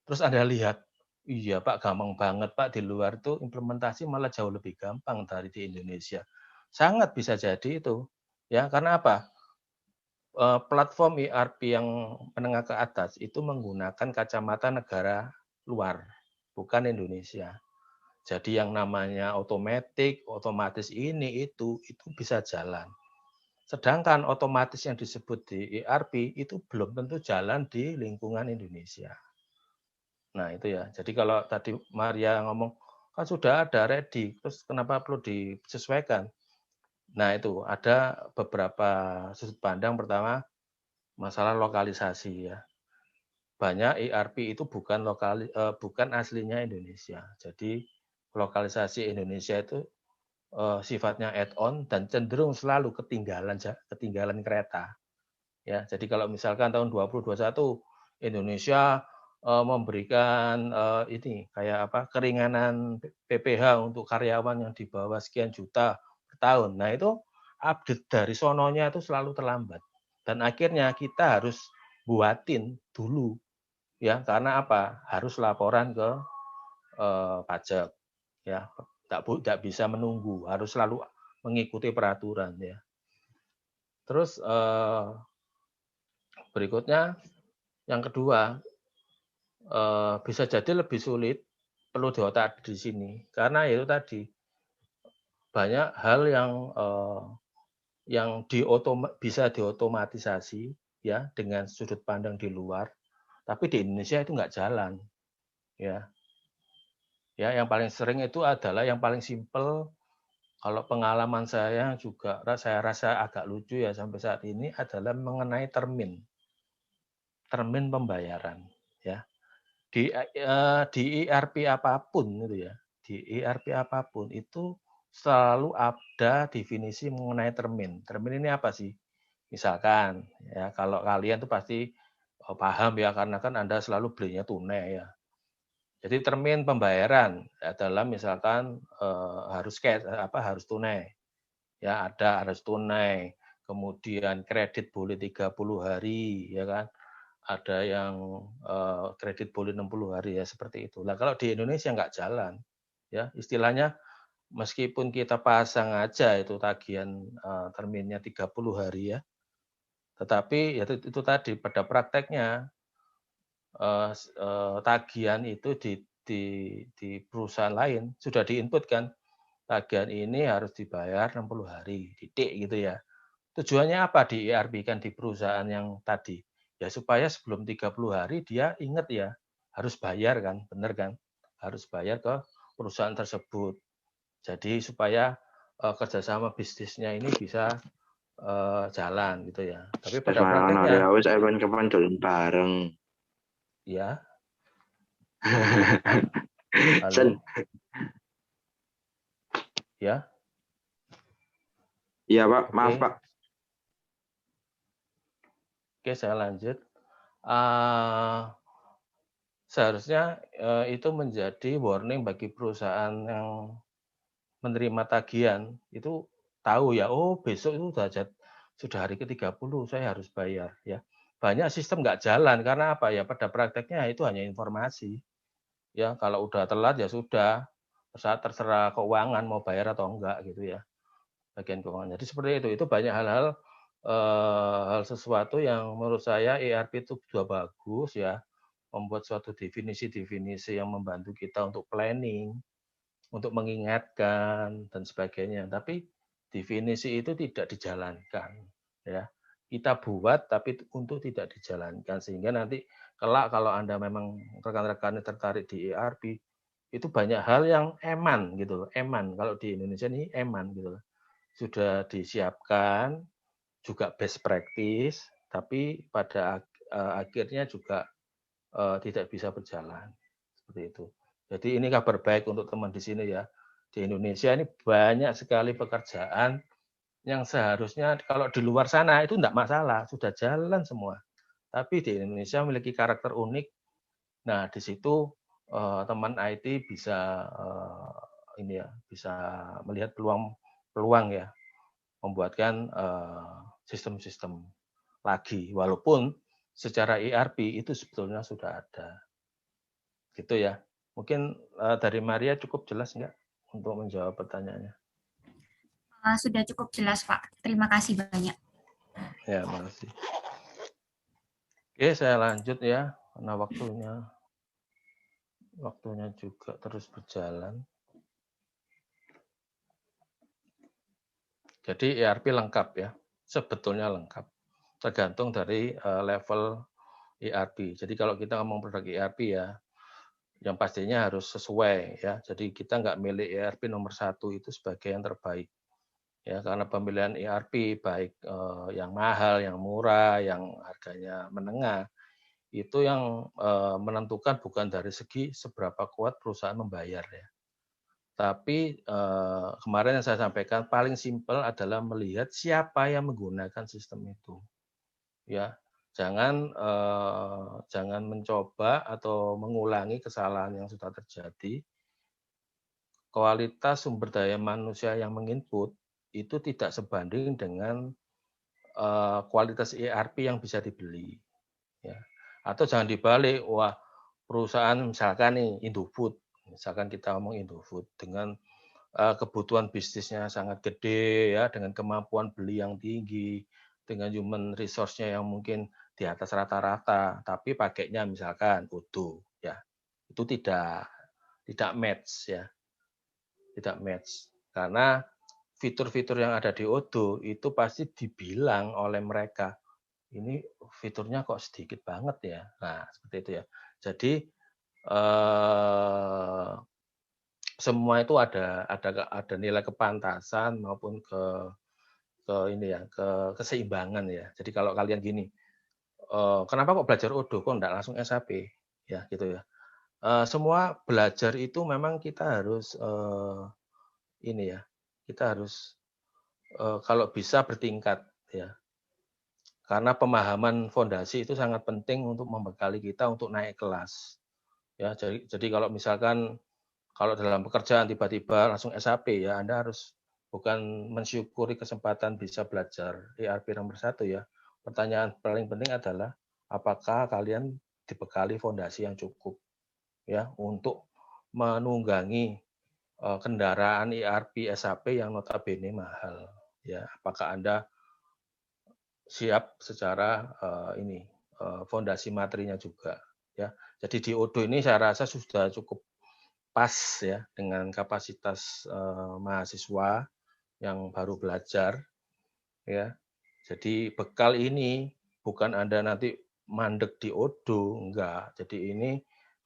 terus Anda lihat, iya Pak, gampang banget Pak, di luar itu implementasi malah jauh lebih gampang dari di Indonesia. Sangat bisa jadi itu. Ya, karena apa? Platform ERP yang menengah ke atas itu menggunakan kacamata negara luar, bukan Indonesia. Jadi yang namanya otomatis ini itu bisa jalan. Sedangkan otomatis yang disebut di ERP itu belum tentu jalan di lingkungan Indonesia. Nah itu ya. Jadi kalau tadi Maria ngomong kan sudah ada ready, terus kenapa perlu disesuaikan? Nah itu ada beberapa sudut pandang. Pertama masalah lokalisasi ya. Banyak ERP itu bukan aslinya Indonesia. Jadi lokalisasi Indonesia itu sifatnya add-on dan cenderung selalu ketinggalan kereta. Ya, jadi kalau misalkan tahun 2021 Indonesia memberikan ini kayak apa keringanan PPh untuk karyawan yang di bawah sekian juta per tahun. Nah, itu update dari sononya itu selalu terlambat. Dan akhirnya kita harus buatin dulu ya karena apa? Harus laporan ke pajak ya. Tidak bisa menunggu, harus selalu mengikuti peraturan ya. Terus berikutnya yang kedua, bisa jadi lebih sulit, perlu diotak di sini karena itu tadi banyak hal yang bisa diotomatisasi ya dengan sudut pandang di luar, tapi di Indonesia itu nggak jalan ya. Ya, yang paling sering itu adalah yang paling simpel. Kalau pengalaman saya juga saya rasa agak lucu ya sampai saat ini adalah mengenai termin pembayaran ya. Di ERP apapun gitu ya, di ERP apapun itu selalu ada definisi mengenai termin. Termin ini apa sih? Misalkan ya kalau kalian tuh pasti paham ya karena kan Anda selalu belinya tunai ya. Jadi termin pembayaran adalah misalkan harus tunai. Ya, harus tunai. Kemudian kredit boleh 30 hari ya kan. Ada yang kredit boleh 60 hari ya seperti itu. Nah, kalau di Indonesia nggak jalan. Ya, istilahnya meskipun kita pasang aja itu tagihan terminnya 30 hari ya. Tetapi ya itu tadi pada prakteknya tagihan itu di perusahaan lain sudah diinput kan, tagihan ini harus dibayar 60 hari, titik gitu ya. Tujuannya apa di ERP kan di perusahaan yang tadi? Ya supaya sebelum 30 hari dia ingat ya, harus bayar kan, benar kan? Harus bayar ke perusahaan tersebut. Jadi supaya kerjasama bisnisnya ini bisa jalan gitu ya. Tapi Wis pada mangan ya prakteknya, wis kapan dolen bareng. ya, Sen, halo, ya, iya Pak, maaf oke. Pak. Oke, saya lanjut. Seharusnya itu menjadi warning bagi perusahaan yang menerima tagihan, itu tahu ya, oh besok itu sudah hari ke-30 saya harus bayar ya. Banyak sistem nggak jalan karena apa ya, pada prakteknya itu hanya informasi. Ya, kalau udah telat ya sudah, saat terserah keuangan mau bayar atau enggak gitu ya, bagian keuangan. Jadi seperti itu banyak hal sesuatu yang menurut saya ERP itu sudah bagus ya, membuat suatu definisi-definisi yang membantu kita untuk planning, untuk mengingatkan dan sebagainya. Tapi definisi itu tidak dijalankan, ya. Kita buat tapi untuk tidak dijalankan sehingga nanti kelak kalau Anda memang rekan-rekannya tertarik di ERP itu banyak hal yang eman gitu, eman. Kalau di Indonesia ini eman gitu. Sudah disiapkan juga best practice tapi pada akhirnya juga tidak bisa berjalan seperti itu. Jadi ini kabar baik untuk teman di sini ya. Di Indonesia ini banyak sekali pekerjaan yang seharusnya kalau di luar sana itu tidak masalah, sudah jalan semua. Tapi di Indonesia memiliki karakter unik. Nah, di situ teman IT bisa ini ya, bisa melihat peluang ya, membuatkan sistem-sistem lagi. Walaupun secara ERP itu sebetulnya sudah ada. Gitu ya. Mungkin dari Maria cukup jelas nggak untuk menjawab pertanyaannya? Sudah cukup jelas, Pak. Terima kasih banyak. Ya, makasih. Oke, saya lanjut ya, karena waktunya juga terus berjalan. Jadi ERP lengkap ya, sebetulnya lengkap. Tergantung dari level ERP. Jadi kalau kita ngomong produk ERP ya, yang pastinya harus sesuai ya. Jadi kita nggak milih ERP nomor 1 itu sebagai yang terbaik. Ya, karena pemilihan ERP baik yang mahal, yang murah, yang harganya menengah, itu yang menentukan bukan dari segi seberapa kuat perusahaan membayar ya. Tapi kemarin yang saya sampaikan paling simpel adalah melihat siapa yang menggunakan sistem itu. Ya, jangan mencoba atau mengulangi kesalahan yang sudah terjadi. Kualitas sumber daya manusia yang menginput itu tidak sebanding dengan kualitas ERP yang bisa dibeli. Ya. Atau jangan dibalik, wah perusahaan misalkan nih Indofood, misalkan kita ngomong Indofood dengan kebutuhan bisnisnya sangat gede ya, dengan kemampuan beli yang tinggi, dengan human resource-nya yang mungkin di atas rata-rata, tapi pakainya misalkan Odoo, ya itu tidak match ya, tidak match karena fitur-fitur yang ada di Odoo itu pasti dibilang oleh mereka ini fiturnya kok sedikit banget ya. Nah seperti itu ya. Jadi semua itu ada nilai kepantasan maupun ke ini ya, ke keseimbangan ya. Jadi kalau kalian gini, kenapa kok belajar Odoo kok enggak langsung SAP ya gitu ya. Semua belajar itu memang kita harus ini ya, kita harus kalau bisa bertingkat ya. Karena pemahaman fondasi itu sangat penting untuk membekali kita untuk naik kelas. Ya, jadi kalau misalkan kalau dalam pekerjaan tiba-tiba langsung SAP ya, Anda harus bukan mensyukuri kesempatan bisa belajar ERP nomor 1 ya. Pertanyaan paling penting adalah apakah kalian dibekali fondasi yang cukup ya untuk menunggangi kendaraan ERP SAP yang notabene mahal ya. Apakah Anda siap secara fondasi materinya juga ya. Jadi di Odoo ini saya rasa sudah cukup pas ya dengan kapasitas mahasiswa yang baru belajar ya. Jadi bekal ini bukan Anda nanti mandek di Odoo, enggak. Jadi ini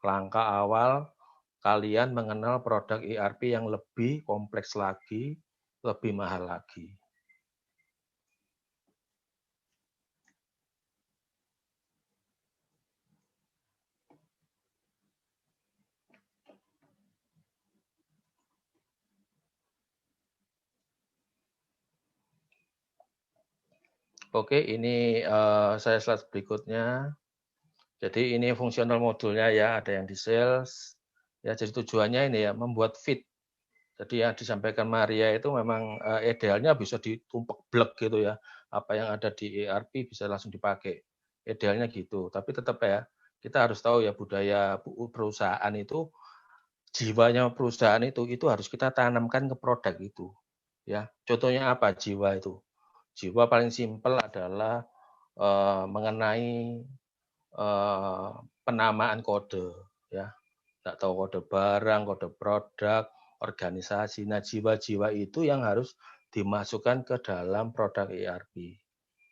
langkah awal kalian mengenal produk ERP yang lebih kompleks lagi, lebih mahal lagi. Oke, ini saya slide berikutnya. Jadi ini fungsional modulnya ya, ada yang di sales. Ya, jadi tujuannya ini ya membuat fit. Jadi yang disampaikan Maria itu memang idealnya bisa ditumpuk blek gitu ya. Apa yang ada di ERP bisa langsung dipakai. Idealnya gitu. Tapi tetap ya, kita harus tahu ya budaya perusahaan itu, jiwanya perusahaan itu harus kita tanamkan ke produk itu. Ya, contohnya apa jiwa itu? Jiwa paling simpel adalah mengenai penamaan kode ya, nggak tahu kode barang, kode produk, organisasi. Nah, jiwa-jiwa itu yang harus dimasukkan ke dalam produk ERP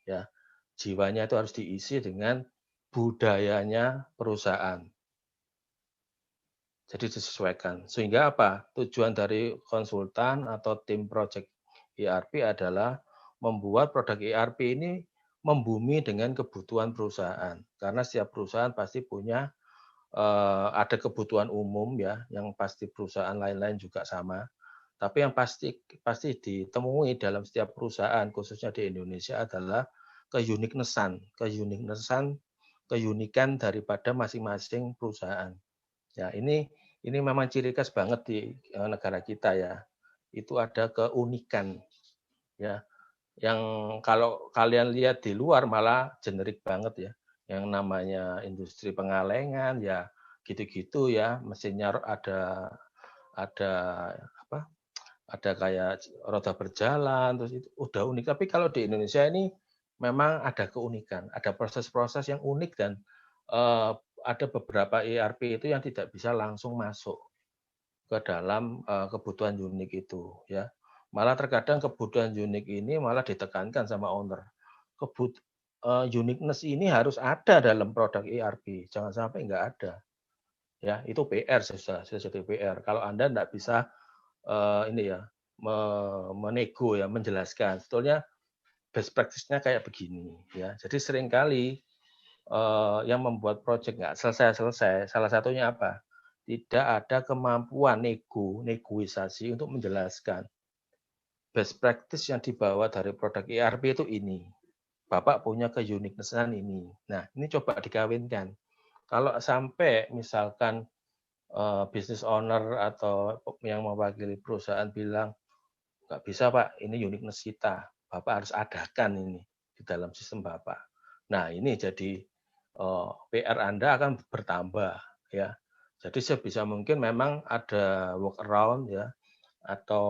ya. Jiwanya itu harus diisi dengan budayanya perusahaan. Jadi disesuaikan. Sehingga apa? Tujuan dari konsultan atau tim project ERP adalah membuat produk ERP ini membumi dengan kebutuhan perusahaan. Karena setiap perusahaan pasti punya ada kebutuhan umum ya, yang pasti perusahaan lain-lain juga sama. Tapi yang pasti ditemui dalam setiap perusahaan, khususnya di Indonesia adalah keunikan daripada masing-masing perusahaan. Ya, ini memang ciri khas banget di negara kita ya. Itu ada keunikan ya. Yang kalau kalian lihat di luar malah generik banget ya. Yang namanya industri pengalengan ya gitu-gitu ya, mesinnya ada apa? Ada kayak roda berjalan terus itu udah unik. Tapi kalau di Indonesia ini memang ada keunikan, ada proses-proses yang unik dan ada beberapa ERP itu yang tidak bisa langsung masuk ke dalam kebutuhan unik itu ya. Malah terkadang kebutuhan unik ini malah ditekankan sama owner. Uniqueness ini harus ada dalam produk ERP, jangan sampai nggak ada. Ya, itu PR sudah jadi PR. Kalau Anda nggak bisa ini ya menego ya menjelaskan. Sebetulnya best practice-nya kayak begini ya. Jadi seringkali yang membuat project nggak selesai-selesai, salah satunya apa? Tidak ada kemampuan negosiasi untuk menjelaskan. Best practice yang dibawa dari produk ERP itu ini. Bapak punya keuniqueness-an ini. Nah, ini coba dikawinkan. Kalau sampai misalkan business owner atau yang mewakili perusahaan bilang, nggak bisa Pak, ini uniqueness kita. Bapak harus adakan ini di dalam sistem Bapak. Nah, ini jadi PR Anda akan bertambah ya. Jadi sebisa mungkin memang ada workaround ya atau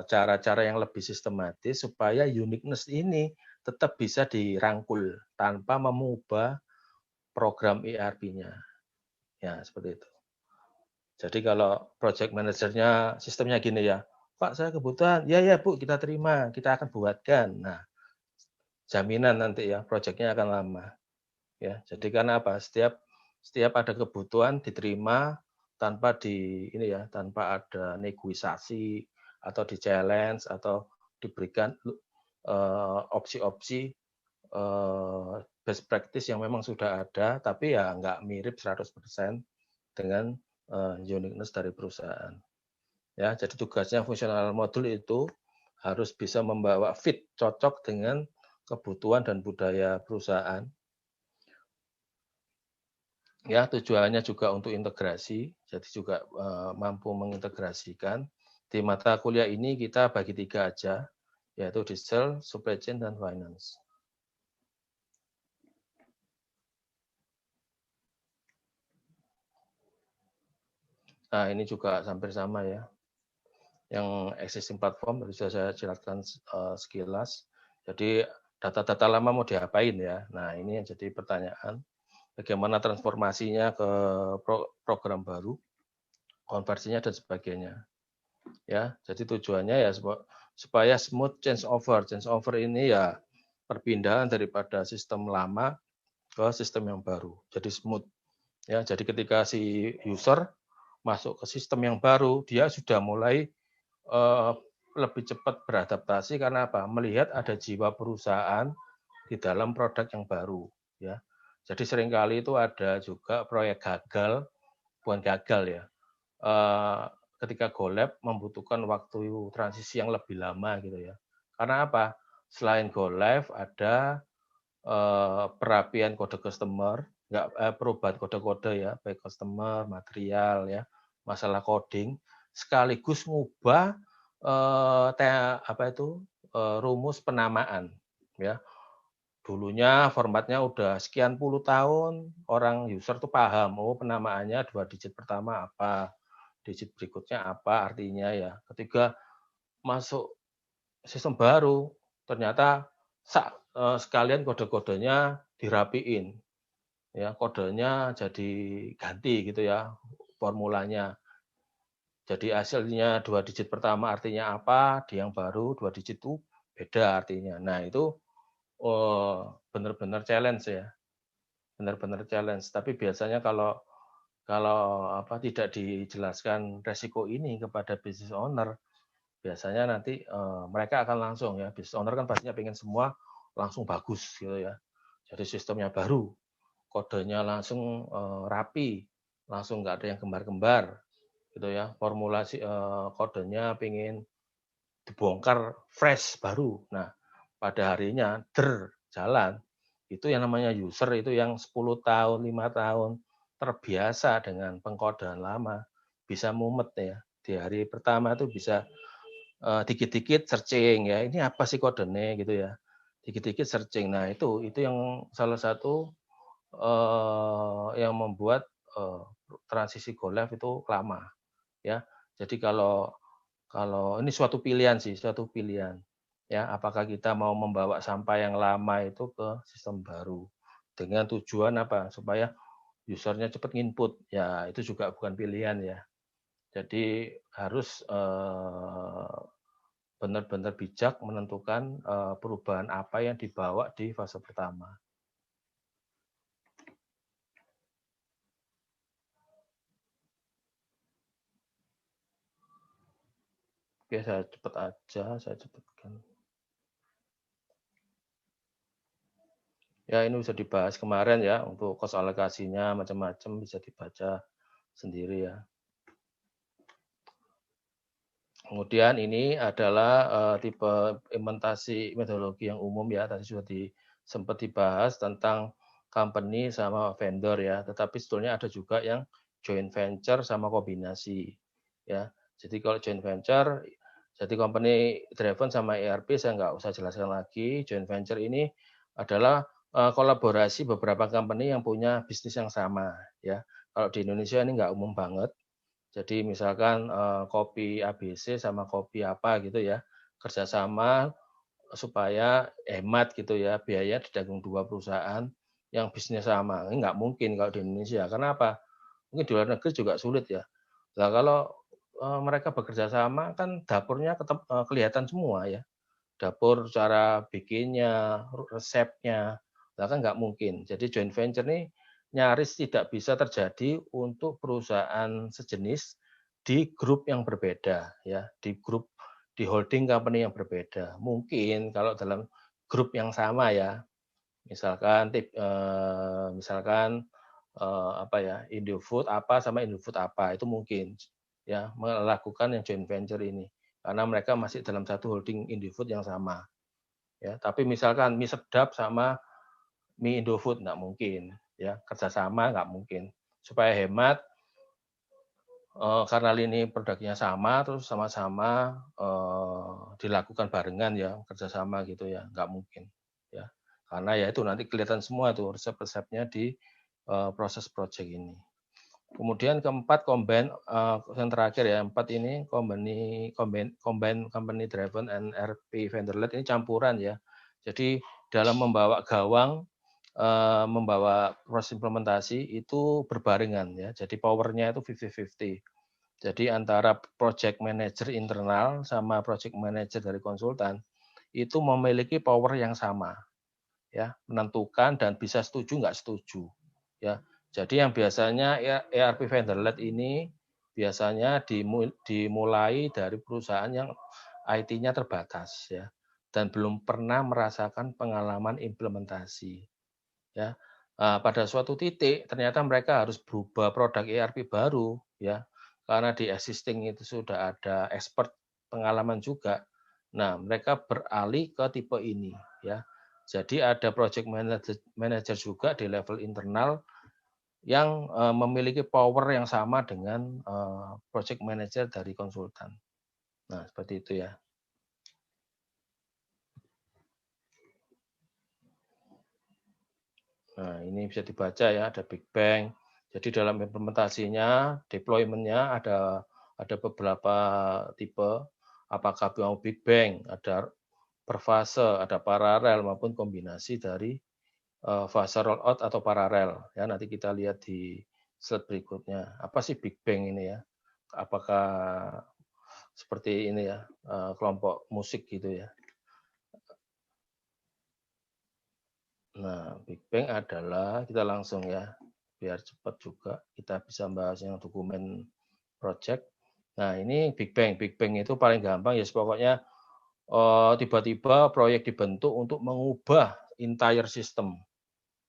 cara-cara yang lebih sistematis supaya uniqueness ini tetap bisa dirangkul tanpa mengubah program ERP-nya. Ya, seperti itu. Jadi kalau project manajernya sistemnya gini ya, Pak saya kebutuhan, ya Bu kita terima, kita akan buatkan. Nah, jaminan nanti ya proyeknya akan lama. Ya, jadi karena apa? Setiap ada kebutuhan diterima tanpa tanpa ada negosiasi atau di challenge atau diberikan opsi-opsi best practice yang memang sudah ada, tapi ya nggak mirip 100% dengan uniqueness dari perusahaan. Ya, jadi tugasnya fungsional modul itu harus bisa membawa fit cocok dengan kebutuhan dan budaya perusahaan. Ya, tujuannya juga untuk integrasi, jadi juga mampu mengintegrasikan. Di mata kuliah ini kita bagi 3 aja, yaitu digital, supply chain, dan finance. Nah, ini juga hampir sama ya. Yang existing platform sudah saya jelaskan sekilas. Jadi data-data lama mau diapain ya? Nah, ini yang jadi pertanyaan. Bagaimana transformasinya ke program baru, konversinya dan sebagainya. Ya, jadi tujuannya ya supaya smooth change over. Change over ini ya perpindahan daripada sistem lama ke sistem yang baru. Jadi smooth. Ya, jadi ketika si user masuk ke sistem yang baru, dia sudah mulai lebih cepat beradaptasi karena apa? Melihat ada jiwa perusahaan di dalam produk yang baru. Ya, jadi seringkali itu ada juga proyek gagal, bukan gagal ya. Ketika go live membutuhkan waktu transisi yang lebih lama gitu ya. Karena apa? Selain go live ada perapian kode customer, perubahan kode-kode ya, baik customer, material ya, masalah coding, sekaligus ngubah rumus penamaan ya. Dulunya formatnya udah sekian puluh tahun, orang user tuh paham, oh penamaannya 2 digit pertama apa, digit berikutnya apa artinya ya. Ketika masuk sistem baru, ternyata sekalian kode-kodenya dirapiin. Ya, kodenya jadi ganti gitu ya, formulanya. Jadi hasilnya 2 digit pertama artinya apa, di yang baru 2 digit itu beda artinya. Nah, itu benar-benar challenge ya, benar-benar challenge. Tapi biasanya kalau tidak dijelaskan resiko ini kepada business owner, biasanya nanti mereka akan langsung ya, business owner kan pastinya pengen semua langsung bagus gitu ya. Jadi sistemnya baru, kodenya langsung rapi, langsung nggak ada yang kembar-kembar gitu ya. Formulasi kodenya pengen dibongkar fresh baru. Nah, pada harinya jalan. Itu yang namanya user itu yang 10 tahun, 5 tahun terbiasa dengan pengkodean lama bisa mumet ya. Di hari pertama itu bisa dikit-dikit searching ya. Ini apa sih kodenya gitu ya. Dikit-dikit searching. Nah, itu yang salah satu yang membuat transisi go live itu lama ya. Jadi kalau ini suatu pilihan sih, suatu pilihan. Ya, apakah kita mau membawa sampah yang lama itu ke sistem baru dengan tujuan apa? Supaya usernya cepat input. Ya, itu juga bukan pilihan ya. Jadi harus benar-benar bijak menentukan perubahan apa yang dibawa di fase pertama. Oke, saya cepat aja, saya cepatkan. Ya, ini bisa dibahas kemarin ya, untuk cost alokasinya macam-macam bisa dibaca sendiri ya. Kemudian ini adalah tipe implementasi metodologi yang umum ya, tadi sudah sempat dibahas tentang company sama vendor ya, tetapi sebetulnya ada juga yang joint venture sama kombinasi ya. Jadi kalau joint venture, jadi company driven sama ERP saya nggak usah jelaskan lagi. Joint venture ini adalah kolaborasi beberapa company yang punya bisnis yang sama ya. Kalau di Indonesia ini nggak umum banget. Jadi misalkan kopi ABC sama kopi apa gitu ya, kerjasama supaya hemat gitu ya, biaya ditanggung dua perusahaan yang bisnis sama. Ini nggak mungkin kalau di Indonesia. Kenapa? Mungkin di luar negeri juga sulit ya. Nah kalau mereka bekerja sama kan dapurnya kelihatan semua ya. Dapur cara bikinnya, resepnya, nah kan nggak mungkin. Jadi joint venture ini nyaris tidak bisa terjadi untuk perusahaan sejenis di grup yang berbeda ya, di holding company yang berbeda. Mungkin kalau dalam grup yang sama ya, misalkan apa ya, Indofood apa sama Indofood apa itu mungkin ya melakukan yang joint venture ini karena mereka masih dalam satu holding Indofood yang sama ya. Tapi misalkan mie sedap sama mie Indofood nggak mungkin ya, kerjasama nggak mungkin. Supaya hemat karena lini produknya sama terus sama-sama dilakukan barengan ya, kerjasama gitu ya, nggak mungkin ya. Karena ya itu nanti kelihatan semua tuh resep-resepnya di proses project ini. Kemudian keempat yang terakhir ya, empat ini combine company driven and ERP vendor led, ini campuran ya. Jadi dalam membawa gawang, membawa proses implementasi itu berbarengan ya. Jadi powernya itu 50-50. Jadi antara project manager internal sama project manager dari konsultan itu memiliki power yang sama ya, menentukan dan bisa setuju nggak setuju ya. Jadi yang biasanya ERP vendor led ini biasanya dimulai dari perusahaan yang IT-nya terbatas ya dan belum pernah merasakan pengalaman implementasi ya. Pada suatu titik ternyata mereka harus berubah produk ERP baru ya karena di existing itu sudah ada expert pengalaman juga. Nah, mereka beralih ke tipe ini ya. Jadi ada project manager juga di level internal yang memiliki power yang sama dengan project manager dari konsultan. Nah, seperti itu ya. Nah, ini bisa dibaca ya, ada Big Bang. Jadi dalam implementasinya, deployment-nya ada beberapa tipe. Apakah mau Big Bang, ada berfase, ada paralel maupun kombinasi dari fase rollout atau paralel. Ya, nanti kita lihat di slide berikutnya. Apa sih Big Bang ini ya? Apakah seperti ini ya, kelompok musik gitu ya? Nah, Big Bang adalah, kita langsung ya, biar cepat juga kita bisa bahas yang dokumen project. Nah, ini Big Bang. Big Bang itu paling gampang ya, pokoknya tiba-tiba proyek dibentuk untuk mengubah entire system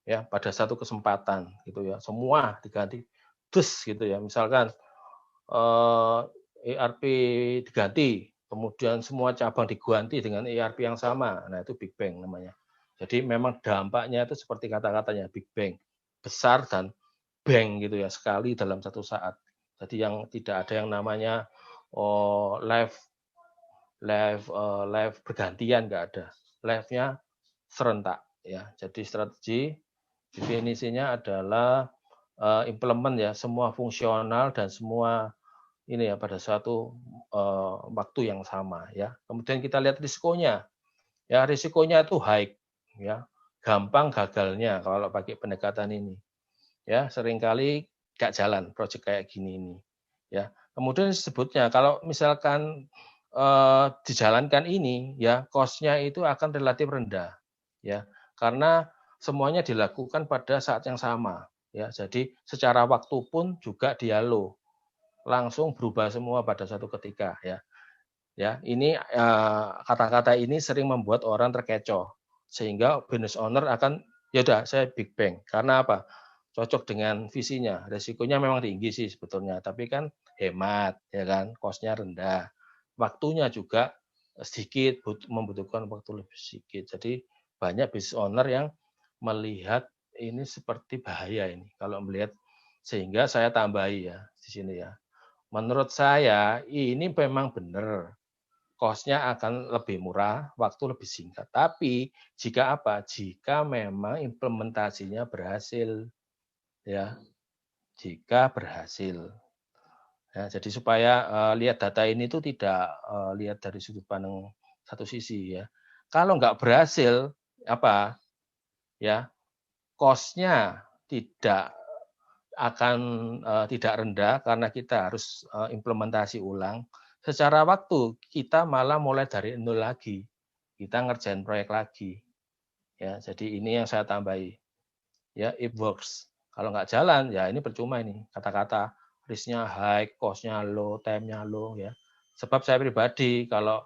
ya pada satu kesempatan gitu ya, semua diganti dus gitu ya, misalkan ERP diganti kemudian semua cabang diganti dengan ERP yang sama, nah itu Big Bang namanya. Jadi memang dampaknya itu seperti kata-katanya Big Bang, besar dan bang gitu ya, sekali dalam satu saat. Jadi yang tidak ada yang namanya live bergantian, nggak ada. Live-nya serentak ya. Jadi strategi definisinya adalah implement ya, semua fungsional dan semua ini ya pada suatu waktu yang sama ya. Kemudian kita lihat risikonya. Ya, risikonya itu high ya. Gampang gagalnya kalau pakai pendekatan ini. Ya, seringkali nggak jalan proyek kayak gini ini. Ya. Kemudian disebutnya kalau misalkan dijalankan ini ya cost-nya itu akan relatif rendah ya karena semuanya dilakukan pada saat yang sama ya. Jadi secara waktu pun juga dialog langsung berubah semua pada satu ketika ya. Ya, ini kata-kata ini sering membuat orang terkecoh sehingga business owner akan ya udah saya Big Bang karena apa? Cocok dengan visinya. Resikonya memang tinggi sih sebetulnya, tapi kan hemat ya kan, cost-nya rendah. Waktunya juga sedikit, membutuhkan waktu lebih sedikit. Jadi banyak business owner yang melihat ini seperti bahaya ini kalau melihat, sehingga saya tambahi ya di sini ya. Menurut saya ini memang benar, cost-nya akan lebih murah, waktu lebih singkat. Tapi jika apa? Jika memang implementasinya berhasil, ya, jika berhasil, Ya, jadi supaya lihat data ini itu tidak lihat dari sudut pandang satu sisi ya. Kalau nggak berhasil apa ya, cost-nya tidak akan tidak rendah karena kita harus implementasi ulang. Secara waktu kita malah mulai dari nol lagi. Kita ngerjain proyek lagi. Ya, jadi ini yang saya tambahi. Ya, it works. Kalau nggak jalan, ya ini percuma ini. Kata-kata risk-nya high, cost-nya low, time-nya low ya. Sebab saya pribadi kalau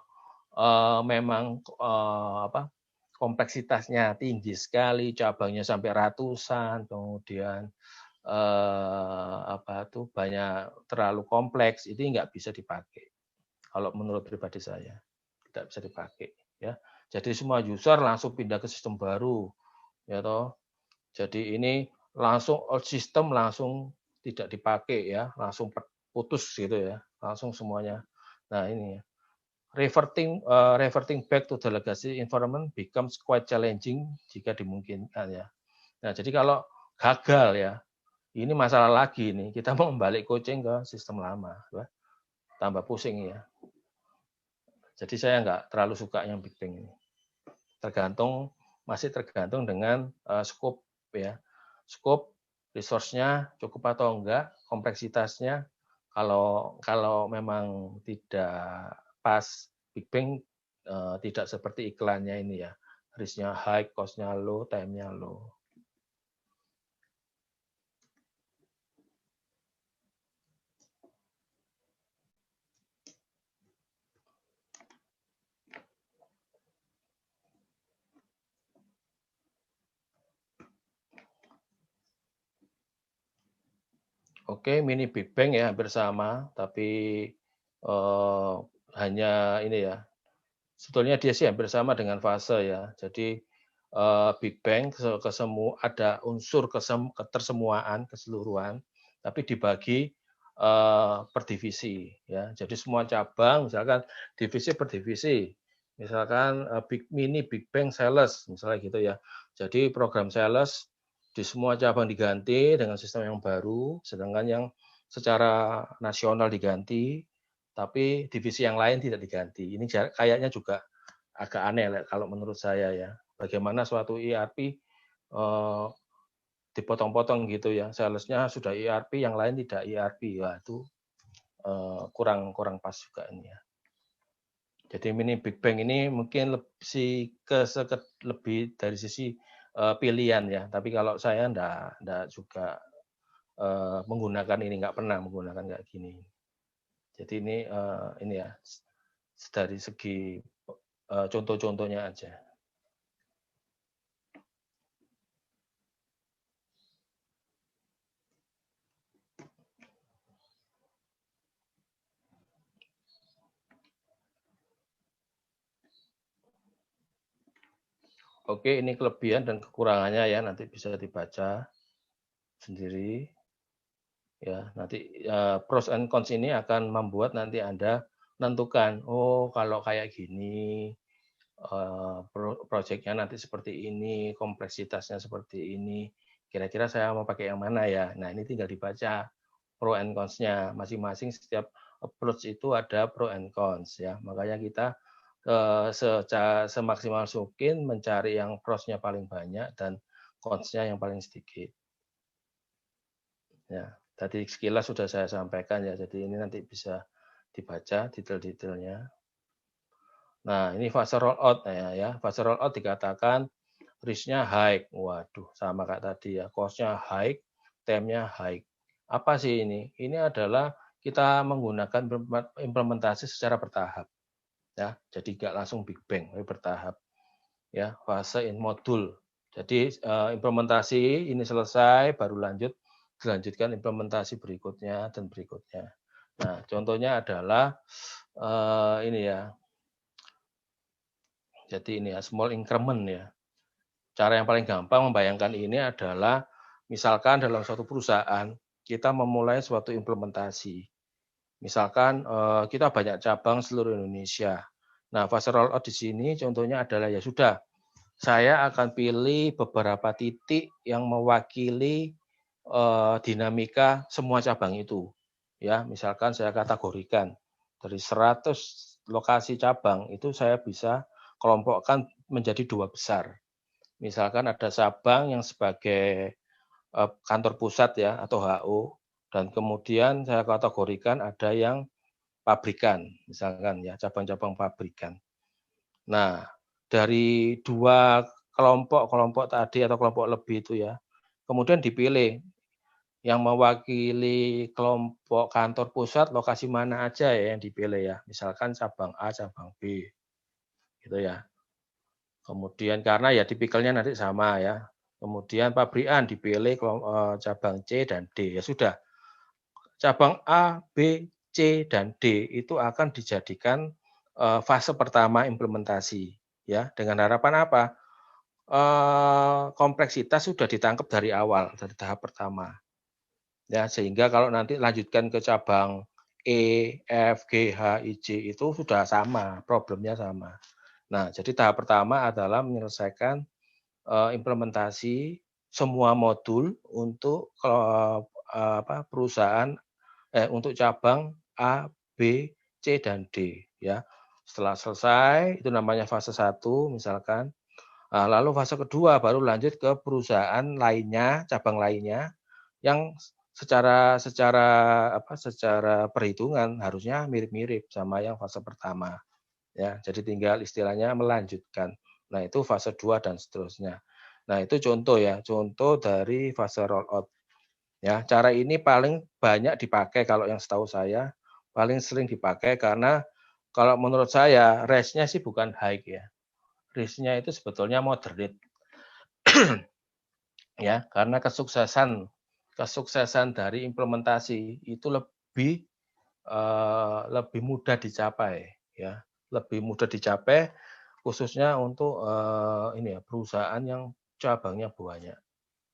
memang kompleksitasnya tinggi sekali, cabangnya sampai ratusan, kemudian banyak terlalu kompleks, itu nggak bisa dipakai. Kalau menurut pribadi saya tidak bisa dipakai ya. Jadi semua user langsung pindah ke sistem baru ya toh. Jadi ini langsung old system langsung tidak dipakai ya, langsung putus gitu ya, langsung semuanya. Nah ini reverting back to the legacy environment becomes quite challenging jika dimungkinkan ya. Nah jadi kalau gagal ya, ini masalah lagi nih, kita mau balik coaching ke sistem lama, ya. Tambah pusing ya. Jadi saya nggak terlalu suka yang Big Bang ini. Masih tergantung dengan scope ya. Scope resource-nya cukup atau enggak, kompleksitasnya kalau memang tidak pas Big Bang tidak seperti iklannya ini ya. Risk-nya high, cost-nya low, time-nya low. Oke, mini Big Bang ya hampir sama, tapi hanya ini ya. Sebetulnya dia sih hampir sama dengan fase ya. Jadi Big Bang ada unsur ketersemuaan, keseluruhan, tapi dibagi per divisi ya. Jadi semua cabang, misalkan divisi per divisi, misalkan mini Big Bang Sales, misalnya gitu ya. Jadi program sales di semua cabang diganti dengan sistem yang baru, sedangkan yang secara nasional diganti, tapi divisi yang lain tidak diganti. Ini kayaknya juga agak aneh kalau menurut saya ya. Bagaimana suatu ERP dipotong-potong gitu ya. Salesnya sudah ERP, yang lain tidak ERP. Wah, itu kurang pas juga ini ya. Jadi mini Big Bang ini mungkin lebih dari sisi pilihan ya. Tapi kalau saya enggak juga menggunakan ini, nggak pernah menggunakan kayak gini. Jadi ini ya dari segi contoh-contohnya aja. Oke, ini kelebihan dan kekurangannya ya, nanti bisa dibaca sendiri. Ya, nanti pros and cons ini akan membuat nanti Anda menentukan, oh kalau kayak gini, proyeknya nanti seperti ini, kompleksitasnya seperti ini, kira-kira saya mau pakai yang mana ya? Nah, ini tinggal dibaca pro and cons-nya. Masing-masing setiap approach itu ada pro and cons ya. Makanya kita semaksimal mungkin mencari yang pros-nya paling banyak dan cons-nya yang paling sedikit. Ya, tadi sekilas sudah saya sampaikan ya, jadi ini nanti bisa dibaca detail-detailnya. Nah, ini fase rollout ya. Fase rollout dikatakan risk-nya high. Waduh, sama kayak tadi ya. Cost-nya high, time-nya high. Apa sih ini? Ini adalah kita menggunakan implementasi secara bertahap. Ya, jadi nggak langsung Big Bang, tapi bertahap. Ya, fase in modul. Jadi implementasi ini selesai, baru dilanjutkan implementasi berikutnya dan berikutnya. Nah, contohnya adalah ini ya. Jadi ini ya, small increment ya. Cara yang paling gampang membayangkan ini adalah misalkan dalam suatu perusahaan kita memulai suatu implementasi. Misalkan kita banyak cabang seluruh Indonesia. Nah, fase rollout di sini contohnya adalah ya sudah, saya akan pilih beberapa titik yang mewakili dinamika semua cabang itu. ya, misalkan saya kategorikan dari 100 lokasi cabang itu saya bisa kelompokkan menjadi 2 besar. Misalkan ada cabang yang sebagai kantor pusat ya atau HO, dan kemudian saya kategorikan ada yang pabrikan, misalkan ya, cabang-cabang pabrikan. Nah, dari 2 kelompok tadi atau kelompok lebih itu ya, kemudian dipilih yang mewakili kelompok kantor pusat lokasi mana aja ya yang dipilih ya, misalkan cabang A, cabang B, gitu ya. Kemudian karena ya tipikalnya nanti sama ya. Kemudian pabrikan dipilih cabang C dan D. Ya sudah, cabang A, B, C, dan D itu akan dijadikan fase pertama implementasi. Ya, dengan harapan apa? Kompleksitas sudah ditangkap dari awal, dari tahap pertama. Ya, sehingga kalau nanti lanjutkan ke cabang E, F, G, H, I, J itu sudah sama, problemnya sama. Nah, jadi tahap pertama adalah menyelesaikan implementasi semua modul untuk perusahaan untuk cabang A, B, C, dan D ya. Setelah selesai itu namanya fase 1 misalkan. Lalu fase kedua baru lanjut ke perusahaan lainnya, cabang lainnya yang secara perhitungan harusnya mirip-mirip sama yang fase pertama. Ya, jadi tinggal istilahnya melanjutkan. Nah, itu fase 2 dan seterusnya. Nah, itu contoh ya, contoh dari fase rollout. Ya, cara ini paling banyak dipakai kalau yang setahu saya, paling sering dipakai karena kalau menurut saya risk-nya sih bukan high ya. Risk-nya itu sebetulnya moderate. Ya, karena kesuksesan dari implementasi itu lebih mudah dicapai ya, lebih mudah dicapai khususnya untuk perusahaan yang cabangnya banyak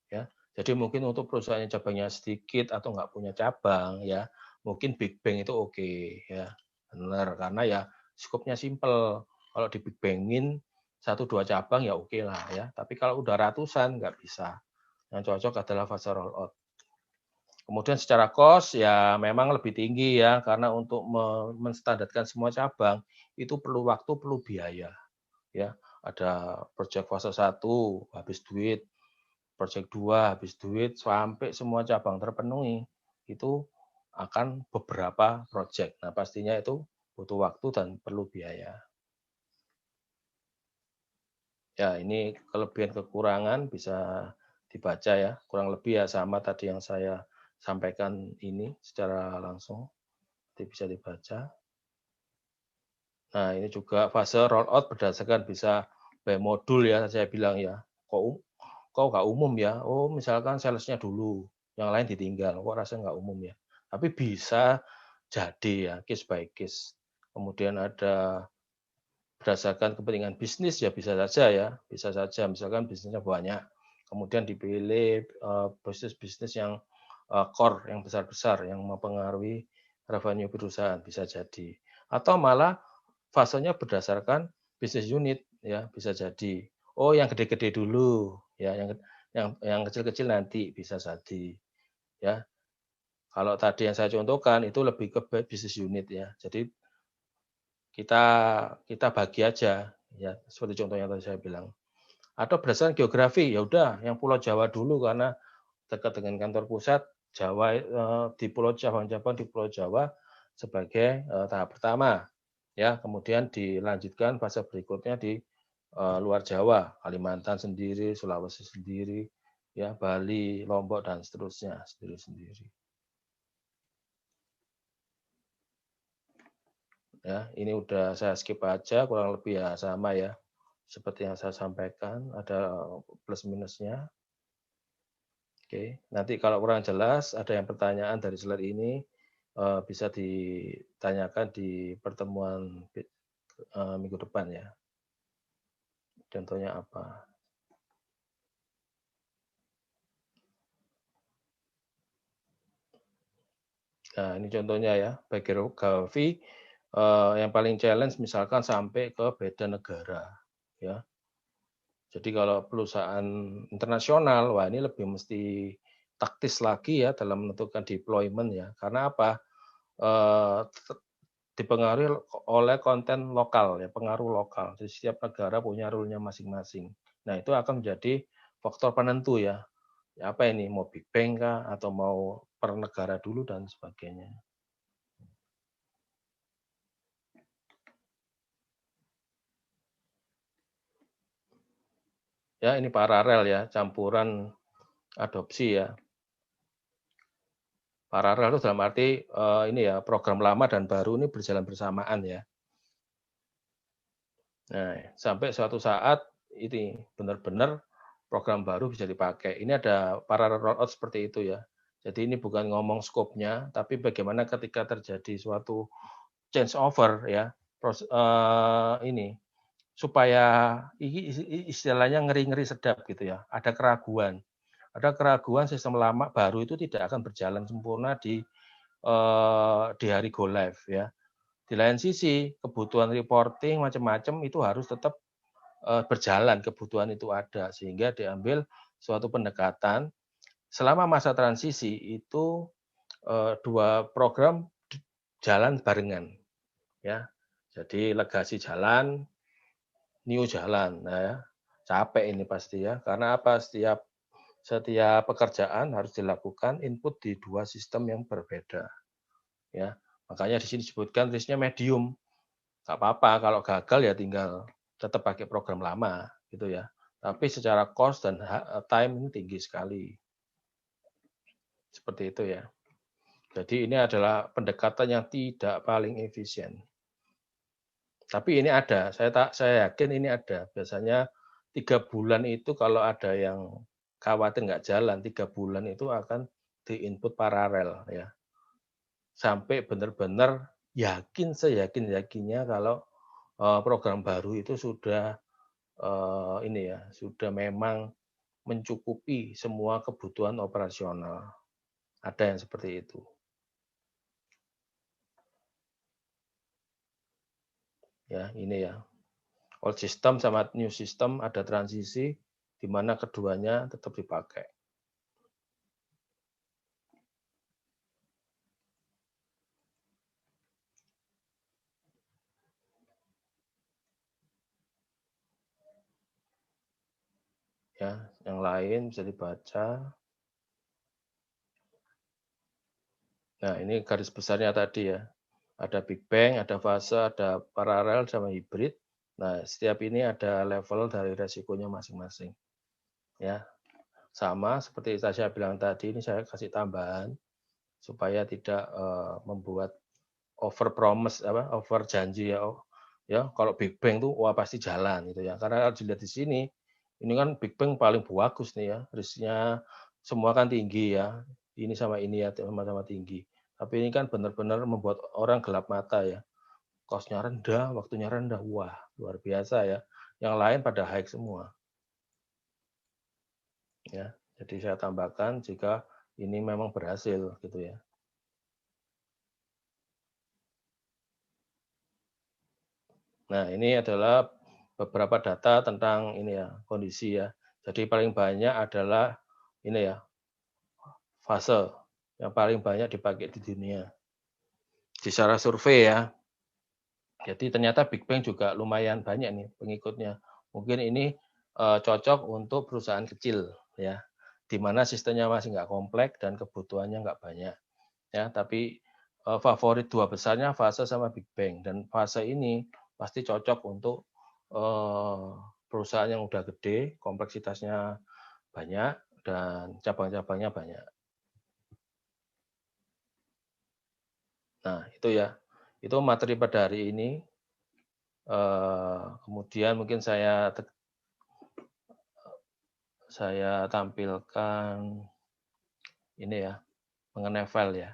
ya. Jadi mungkin untuk perusahaan yang cabangnya sedikit atau nggak punya cabang ya, mungkin Big Bang itu oke ya, benar karena ya skopnya simple. Kalau di Big Bangin 1-2 cabang ya oke lah ya. Tapi kalau udah ratusan nggak bisa. Yang cocok adalah fase rollout. Kemudian secara cost ya memang lebih tinggi ya, karena untuk menstandarkan semua cabang itu perlu waktu, perlu biaya. Ya, ada project fase 1 habis duit, project 2 habis duit, sampai semua cabang terpenuhi itu akan beberapa project. Nah, pastinya itu butuh waktu dan perlu biaya. Ya, ini kelebihan kekurangan bisa dibaca ya, kurang lebih ya sama tadi yang saya sampaikan ini secara langsung, bisa dibaca. Nah, ini juga fase rollout berdasarkan bisa by modul ya, saya bilang ya. Kok nggak umum ya? Oh, misalkan salesnya dulu, yang lain ditinggal. Kok rasanya nggak umum ya? Tapi bisa jadi ya, case by case. Kemudian ada berdasarkan kepentingan bisnis ya bisa saja ya, bisa saja. Misalkan bisnisnya banyak, kemudian dipilih bisnis-bisnis yang core, yang besar-besar, yang mempengaruhi revenue perusahaan, bisa jadi. Atau malah fasenya berdasarkan bisnis unit ya, bisa jadi. Oh, yang gede-gede dulu ya, yang kecil-kecil nanti bisa jadi ya. Kalau tadi yang saya contohkan itu lebih ke bisnis unit ya. Jadi kita bagi aja ya, seperti contohnya tadi saya bilang. Atau berdasarkan geografi, ya udah yang Pulau Jawa dulu karena dekat dengan kantor pusat, Jawa di Pulau cabang-cabang di Pulau Jawa sebagai tahap pertama. Ya, kemudian dilanjutkan fase berikutnya di luar Jawa, Kalimantan sendiri, Sulawesi sendiri, ya, Bali, Lombok dan seterusnya sendiri-sendiri. Ya, ini udah saya skip aja, kurang lebih ya sama ya. Seperti yang saya sampaikan, ada plus minusnya. Oke, nanti kalau kurang jelas, ada yang pertanyaan dari slide ini, bisa ditanyakan di pertemuan minggu depan ya. Contohnya apa? Nah, ini contohnya ya, bagi geografi yang paling challenge misalkan sampai ke beda negara ya. Jadi kalau perusahaan internasional, wah ini lebih mesti taktis lagi ya dalam menentukan deployment ya. Karena apa? dipengaruhi oleh konten lokal ya, pengaruh lokal. Jadi setiap negara punya rule-nya masing-masing. Nah, itu akan menjadi faktor penentu ya. Ya, apa ini, mau Big Bang kah atau mau per negara dulu dan sebagainya. Ya, ini paralel ya, campuran adopsi ya. Paralel itu dalam arti ini ya, program lama dan baru ini berjalan bersamaan ya. Nah, sampai suatu saat ini benar-benar program baru bisa dipakai. Ini ada paralel rollout seperti itu ya. Jadi ini bukan ngomong skopnya, tapi bagaimana ketika terjadi suatu change over ya, ini supaya istilahnya ngeri-ngeri sedap gitu ya. Ada keraguan sistem lama baru itu tidak akan berjalan sempurna di hari go live ya. Di lain sisi kebutuhan reporting macam-macam itu harus tetap berjalan, kebutuhan itu ada sehingga diambil suatu pendekatan selama masa transisi itu dua program jalan barengan ya. Jadi legasi jalan, new jalan. Nah, ya, capek ini pasti ya. Karena apa? Setiap pekerjaan harus dilakukan input di dua sistem yang berbeda. Ya, makanya di sini disebutkan risknya medium. Nggak apa-apa kalau gagal ya tinggal tetap pakai program lama gitu ya. Tapi secara cost dan time ini tinggi sekali. Seperti itu ya. Jadi ini adalah pendekatan yang tidak paling efisien. Tapi ini ada, saya yakin ini ada. Biasanya 3 bulan itu kalau ada yang khawatir nggak jalan, 3 bulan itu akan di-input paralel ya. Sampai benar-benar yakin, seyakin-yakinnya kalau program baru itu sudah ini ya, sudah memang mencukupi semua kebutuhan operasional. Ada yang seperti itu. Ya, ini ya. Old system sama new system ada transisi di mana keduanya tetap dipakai. Ya, yang lain bisa dibaca. Nah, ini garis besarnya tadi ya. Ada Big Bang, ada fase, ada paralel sama hibrid. Nah, setiap ini ada level dari resikonya masing-masing. Ya, sama seperti saya bilang tadi, ini saya kasih tambahan supaya tidak membuat over promise over janji ya. Ya, kalau Big Bang tuh wah pasti jalan gitu ya. Karena kalau dilihat di sini, ini kan Big Bang paling bagus nih ya. Risknya semua kan tinggi ya. Ini sama ini ya sama-sama tinggi. Tapi ini kan benar-benar membuat orang gelap mata ya. Cost-nya rendah, waktunya rendah. Wah, luar biasa ya. Yang lain pada high semua. Ya, jadi saya tambahkan jika ini memang berhasil gitu ya. Nah, ini adalah beberapa data tentang ini ya, kondisi ya. Jadi paling banyak adalah ini ya, fase yang paling banyak dipakai di dunia. Di secara survei ya. Jadi ternyata Big Bang juga lumayan banyak nih pengikutnya. Mungkin ini cocok untuk perusahaan kecil ya, di mana sistemnya masih nggak kompleks dan kebutuhannya nggak banyak. Ya, tapi favorit dua besarnya fase sama Big Bang, dan fase ini pasti cocok untuk perusahaan yang udah gede, kompleksitasnya banyak dan cabang-cabangnya banyak. Nah, itu ya. Itu materi pada hari ini. Kemudian mungkin saya tampilkan ini ya, mengenai file ya.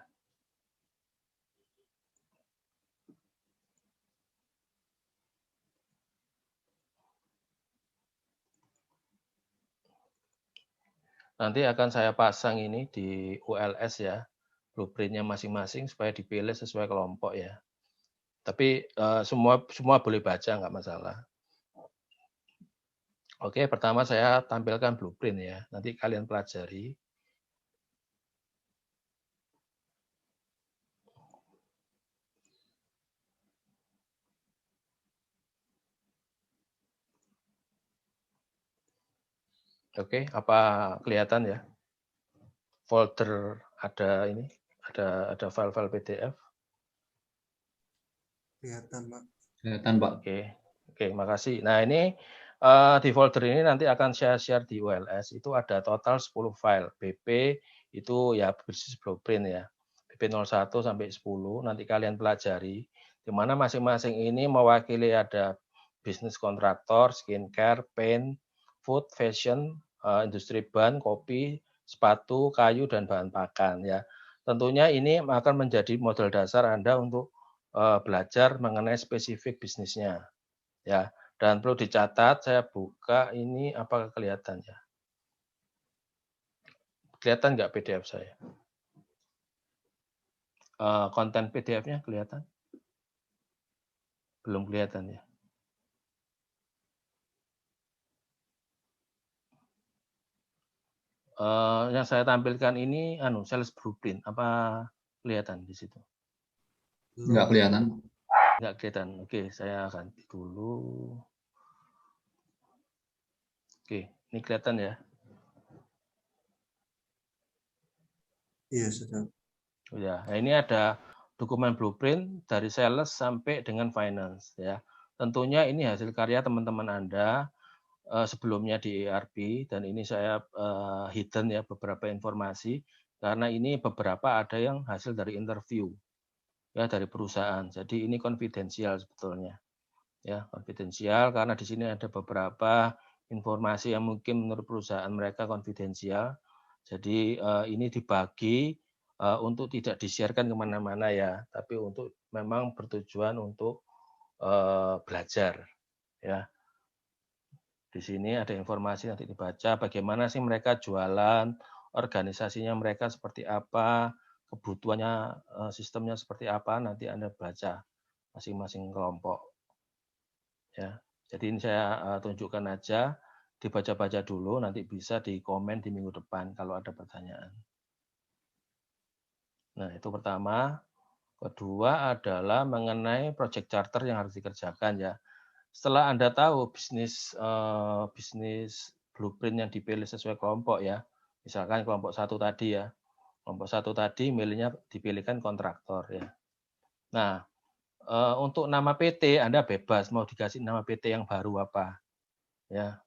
Nanti akan saya pasang ini di ULS ya, blueprint-nya masing-masing supaya dipilih sesuai kelompok ya. Tapi semua boleh baca, nggak masalah. Oke, pertama saya tampilkan blueprint ya. Nanti kalian pelajari. Oke, apa kelihatan ya? Folder ada ini, ada file-file PDF. Kelihatan, Pak. Kelihatan, Pak. Oke, makasih. Nah, ini di folder ini nanti akan saya share di ULS. Itu ada total 10 file. BP itu ya business blueprint ya. BP 01 sampai 10 nanti kalian pelajari. Di mana masing-masing ini mewakili ada bisnis kontraktor, skincare, paint, food, fashion, industri ban, kopi, sepatu, kayu, dan bahan pakan ya. Tentunya ini akan menjadi model dasar Anda untuk belajar mengenai spesifik bisnisnya ya. Dan perlu dicatat, saya buka ini apakah kelihatan ya? Kelihatan nggak PDF saya? Konten PDF-nya kelihatan? Belum kelihatan ya? Yang saya tampilkan ini sales blueprint, apa kelihatan di situ? Nggak kelihatan. Nggak kelihatan. Oke, saya ganti dulu. Oke, ini kelihatan ya? Iya, sudah. Ya, nah ini ada dokumen blueprint dari sales sampai dengan finance ya. Tentunya ini hasil karya teman-teman Anda sebelumnya di ERP dan ini saya hidden ya beberapa informasi karena ini beberapa ada yang hasil dari interview ya dari perusahaan. Jadi ini konfidensial sebetulnya. Ya, konfidensial karena di sini ada beberapa informasi yang mungkin menurut perusahaan mereka konfidensial. Jadi ini dibagi untuk tidak di-share-kan kemana-mana ya, tapi untuk memang bertujuan untuk belajar ya. Di sini ada informasi nanti dibaca bagaimana sih mereka jualan, organisasinya mereka seperti apa, kebutuhannya sistemnya seperti apa, nanti Anda baca masing-masing kelompok. Ya. Jadi ini saya tunjukkan aja, dibaca-baca dulu, nanti bisa di komen di minggu depan kalau ada pertanyaan. Nah, itu pertama. Kedua adalah mengenai project charter yang harus dikerjakan ya. Setelah Anda tahu bisnis blueprint yang dipilih sesuai kelompok ya, misalkan kelompok 1 tadi ya, kelompok 1 tadi milihnya dipilihkan kontraktor ya. Nah, untuk nama PT Anda bebas mau dikasih nama PT yang baru apa ya,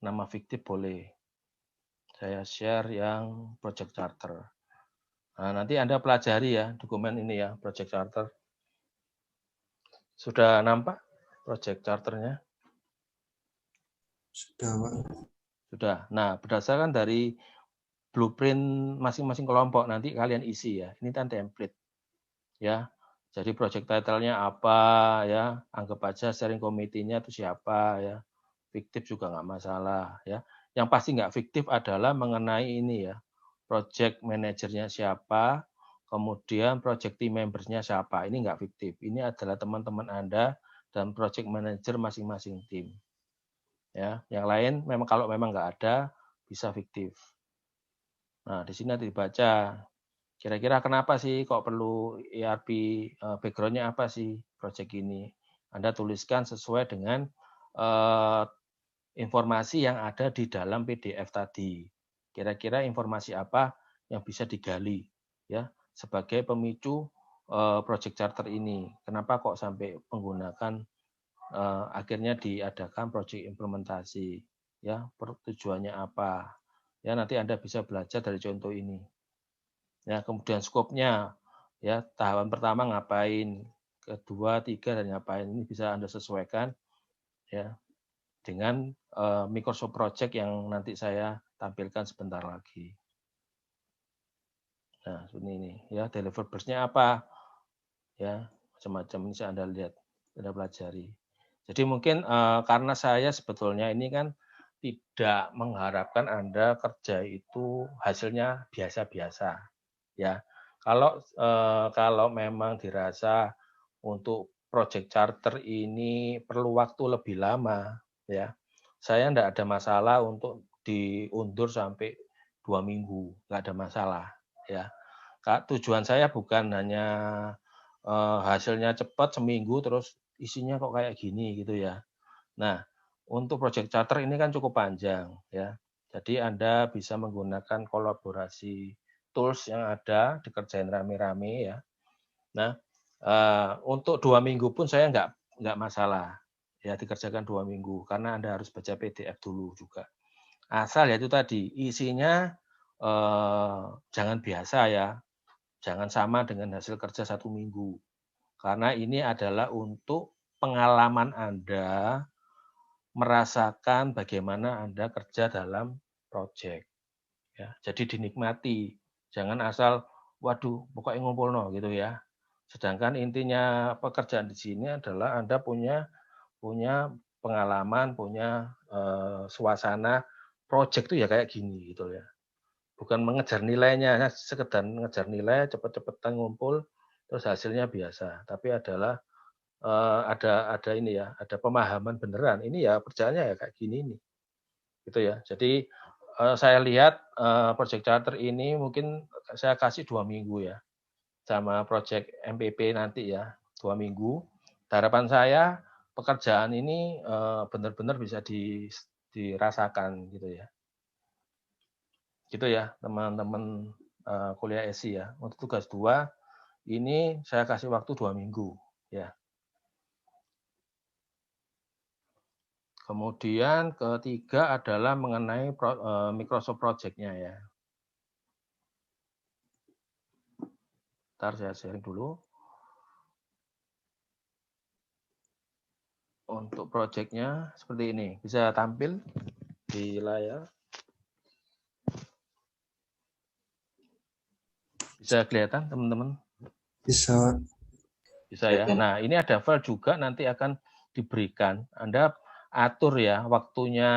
nama fiktif boleh. Saya share yang project charter. Nah, nanti Anda pelajari ya dokumen ini ya, project charter. Sudah nampak project charternya? Sudah, Pak. Sudah. Nah, berdasarkan dari blueprint masing-masing kelompok nanti kalian isi ya. Ini kan template. Ya. Jadi project title-nya apa ya? Anggap aja steering committee-nya itu siapa ya. Fiktif juga nggak masalah ya. Yang pasti nggak fiktif adalah mengenai ini ya. Project manajernya siapa, kemudian project team members-nya siapa. Ini nggak fiktif. Ini adalah teman-teman Anda dan project manager masing-masing tim. Ya, yang lain memang kalau memang nggak ada bisa fiktif. Nah, di sini nanti dibaca. Kira-kira kenapa sih kok perlu ERP, background-nya apa sih project ini? Anda tuliskan sesuai dengan informasi yang ada di dalam PDF tadi. Kira-kira informasi apa yang bisa digali ya sebagai pemicu project charter ini. Kenapa kok sampai menggunakan akhirnya diadakan project implementasi ya, tujuannya apa? Ya nanti Anda bisa belajar dari contoh ini. Ya, kemudian skopnya ya, tahapan pertama ngapain, kedua, tiga dan ngapain ini bisa Anda sesuaikan ya dengan Microsoft Project yang nanti saya tampilkan sebentar lagi. Nah, seperti ini ya, deliverables-nya apa? Ya, macam-macam ini Anda lihat, Anda pelajari. Jadi mungkin karena saya sebetulnya ini kan tidak mengharapkan Anda kerja itu hasilnya biasa-biasa. Ya, kalau memang dirasa untuk project charter ini perlu waktu lebih lama, ya, saya enggak ada masalah untuk diundur sampai 2 minggu, enggak ada masalah, ya. Tujuan saya bukan hanya hasilnya cepat seminggu terus isinya kok kayak gini gitu ya. Nah, untuk project charter ini kan cukup panjang, ya. Jadi Anda bisa menggunakan kolaborasi tools yang ada, dikerjain rame-rame ya. Nah, untuk 2 minggu pun saya nggak masalah ya dikerjakan 2 minggu karena Anda harus baca PDF dulu juga. Asal ya itu tadi isinya jangan biasa ya, jangan sama dengan hasil kerja 1 minggu. Karena ini adalah untuk pengalaman Anda merasakan bagaimana Anda kerja dalam proyek. Ya, jadi dinikmati, jangan asal waduh pokoknya ngumpulno gitu ya. Sedangkan intinya pekerjaan di sini adalah Anda punya pengalaman, punya suasana proyek itu ya kayak gini gitu ya. Bukan mengejar nilainya, sekedar mengejar nilai cepet-cepetan ngumpul terus hasilnya biasa. Tapi adalah ada ini ya, ada pemahaman beneran. Ini ya kerjaannya ya kayak gini nih, gitu ya. Jadi saya lihat project charter ini mungkin saya kasih 2 minggu ya, sama project MPP nanti ya 2 minggu. Harapan saya pekerjaan ini benar-benar bisa dirasakan gitu ya. Gitu ya teman-teman kuliah SI ya. Untuk tugas 2 ini saya kasih waktu 2 minggu ya. Kemudian ketiga adalah mengenai Microsoft Project-nya ya. Ntar saya sharing dulu. Untuk project-nya seperti ini. Bisa tampil di layar. Bisa kelihatan teman-teman? Bisa. Bisa ya. Nah ini ada file juga nanti akan diberikan. Anda atur ya waktunya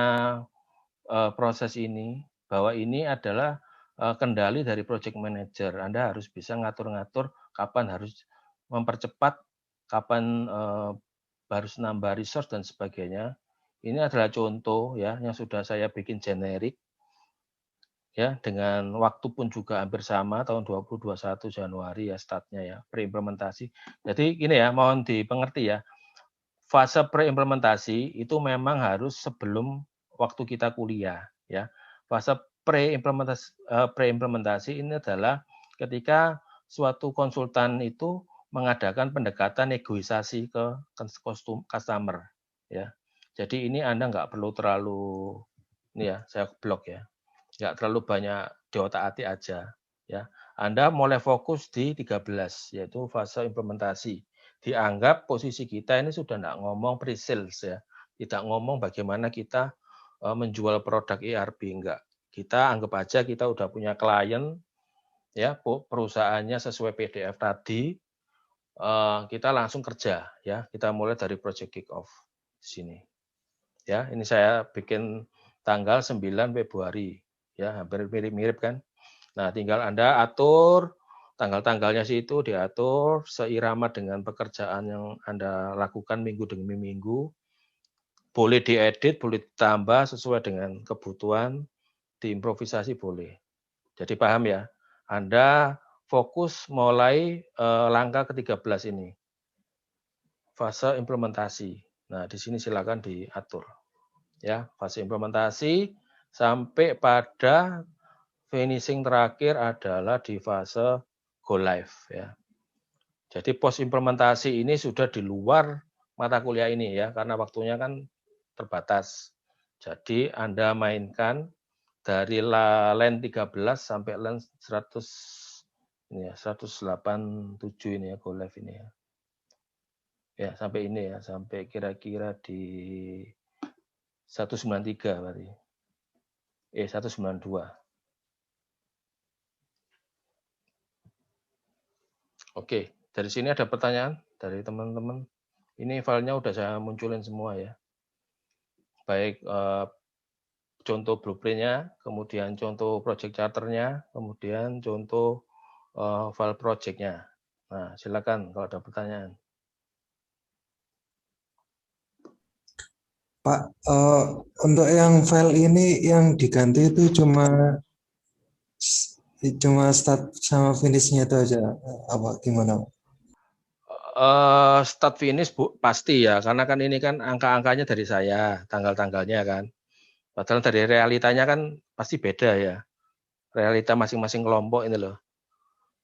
proses ini, bahwa ini adalah kendali dari project manager. Anda harus bisa ngatur-ngatur kapan harus mempercepat, kapan harus nambah resource dan sebagainya. Ini adalah contoh ya yang sudah saya bikin generik ya dengan waktu pun juga hampir sama tahun 2021 Januari ya startnya ya preimplementasi. Jadi ini ya mohon dipengerti ya. Fase preimplementasi itu memang harus sebelum waktu kita kuliah ya. Fase preimplementasi ini adalah ketika suatu konsultan itu mengadakan pendekatan negosiasi ke customer ya. Jadi ini Anda nggak perlu terlalu ini ya, saya blok ya. Nggak terlalu banyak di otak-atik aja ya. Anda mulai fokus di 13 yaitu fase implementasi. Dianggap posisi kita ini sudah enggak ngomong pre-sales ya. Tidak ngomong bagaimana kita menjual produk ERP enggak. Kita anggap aja kita udah punya klien ya, perusahaannya sesuai PDF tadi. Kita langsung kerja ya. Kita mulai dari project kick off di sini. Ya, ini saya bikin tanggal 9 Februari ya, hampir mirip-mirip kan. Nah, tinggal Anda atur tanggal-tanggalnya situ diatur seirama dengan pekerjaan yang Anda lakukan minggu demi minggu. Boleh diedit, boleh ditambah sesuai dengan kebutuhan, diimprovisasi boleh. Jadi paham ya? Anda fokus mulai langkah ke-13 ini. Fase implementasi. Nah, di sini silakan diatur. Ya, fase implementasi sampai pada finishing terakhir adalah di fase go live ya. Jadi pos implementasi ini sudah di luar mata kuliah ini ya karena waktunya kan terbatas. Jadi Anda mainkan dari line 13 sampai line 100 ini ya 187 ini ya go live ini ya. Ya, sampai ini ya, sampai kira-kira di 193 berarti. 192. Oke, dari sini ada pertanyaan dari teman-teman. Ini filenya udah saya munculin semua ya. Baik contoh blueprint-nya, kemudian contoh project charter-nya, kemudian contoh file project-nya. Nah, silakan kalau ada pertanyaan. Pak, untuk yang file ini yang diganti itu cuma start sama finishnya itu aja, apa gimana? Start finish pasti ya, karena kan ini kan angka-angkanya dari saya, tanggal-tanggalnya kan. Padahal dari realitanya kan pasti beda ya. Realita masing-masing kelompok ini loh.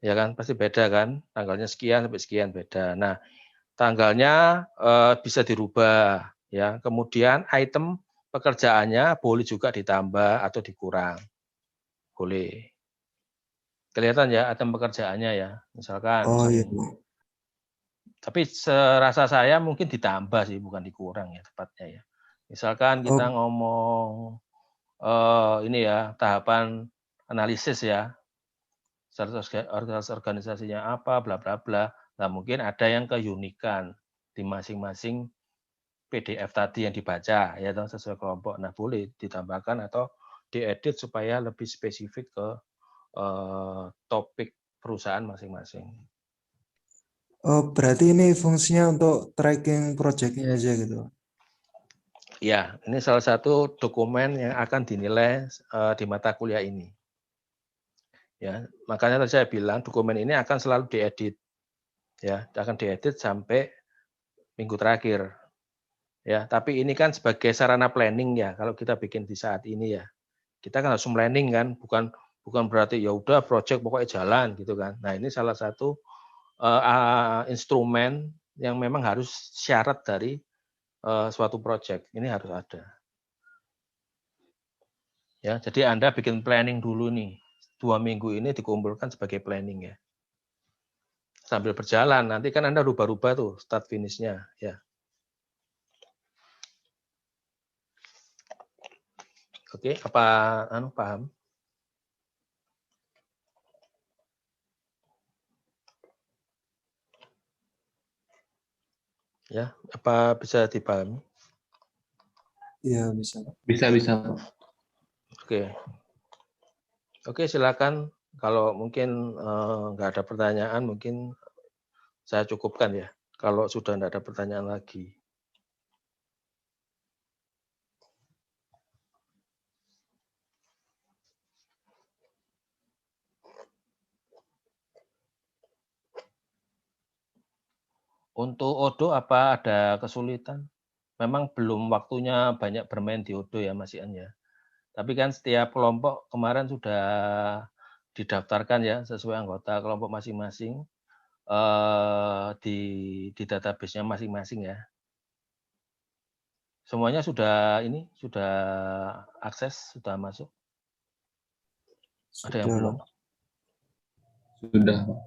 Ya kan, pasti beda kan. Tanggalnya sekian sampai sekian beda. Nah, tanggalnya bisa dirubah ya. Kemudian item pekerjaannya boleh juga ditambah atau dikurang. Boleh. Kelihatan ya item pekerjaannya ya. Misalkan. Oh iya. Tapi serasa saya mungkin ditambah sih, bukan dikurang ya tepatnya ya. Misalkan kita ngomong ini ya, tahapan analisis ya. Organisasinya apa, bla bla bla. Nah, mungkin ada yang keunikan di masing-masing PDF tadi yang dibaca ya sesuai kelompok. Nah, boleh ditambahkan atau diedit supaya lebih spesifik ke topik perusahaan masing-masing. Oh, berarti ini fungsinya untuk tracking projectnya aja gitu. Ya, ini salah satu dokumen yang akan dinilai di mata kuliah ini. Ya, makanya tadi saya bilang dokumen ini akan selalu diedit. Ya, akan diedit sampai minggu terakhir. Ya, tapi ini kan sebagai sarana planning ya. Kalau kita bikin di saat ini ya, kita kan harus planning kan, bukan berarti ya udah project pokoknya jalan gitu kan. Nah, ini salah satu instrumen yang memang harus syarat dari suatu project. Ini harus ada. Ya, jadi Anda bikin planning dulu nih. 2 minggu ini dikumpulkan sebagai planning ya. Sambil berjalan, nanti kan Anda rubah-rubah tuh start finish-nya ya. Oke, apa paham? Ya, apa bisa dipahami? Iya, bisa. Bisa, Pak. Oke. Oke, silakan. Kalau mungkin nggak ada pertanyaan, mungkin saya cukupkan ya. Kalau sudah nggak ada pertanyaan lagi. Untuk Odo apa ada kesulitan? Memang belum waktunya banyak bermain di Odo ya Mas Ian ya. Tapi kan setiap kelompok kemarin sudah didaftarkan ya sesuai anggota kelompok masing-masing di database-nya masing-masing ya. Semuanya sudah akses, sudah masuk. Ada yang Sudah. belum? Sudah, Pak.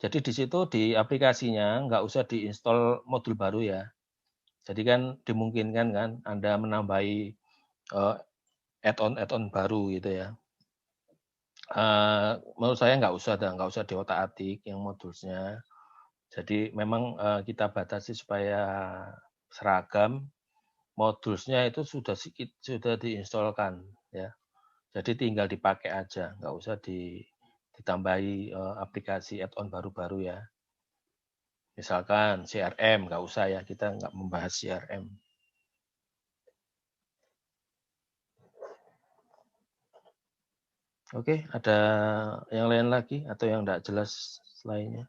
Jadi di situ di aplikasinya nggak usah diinstal modul baru ya. Jadi kan dimungkinkan kan Anda menambahi add-on baru gitu ya. Menurut saya nggak usah diotak-atik yang modulnya. Jadi memang kita batasi supaya seragam. Modulnya itu sudah diinstalkan ya. Jadi tinggal dipakai aja, nggak usah ditambahi aplikasi add-on baru-baru ya. Misalkan CRM, nggak usah ya, kita nggak membahas CRM. Oke, ada yang lain lagi atau yang nggak jelas lainnya?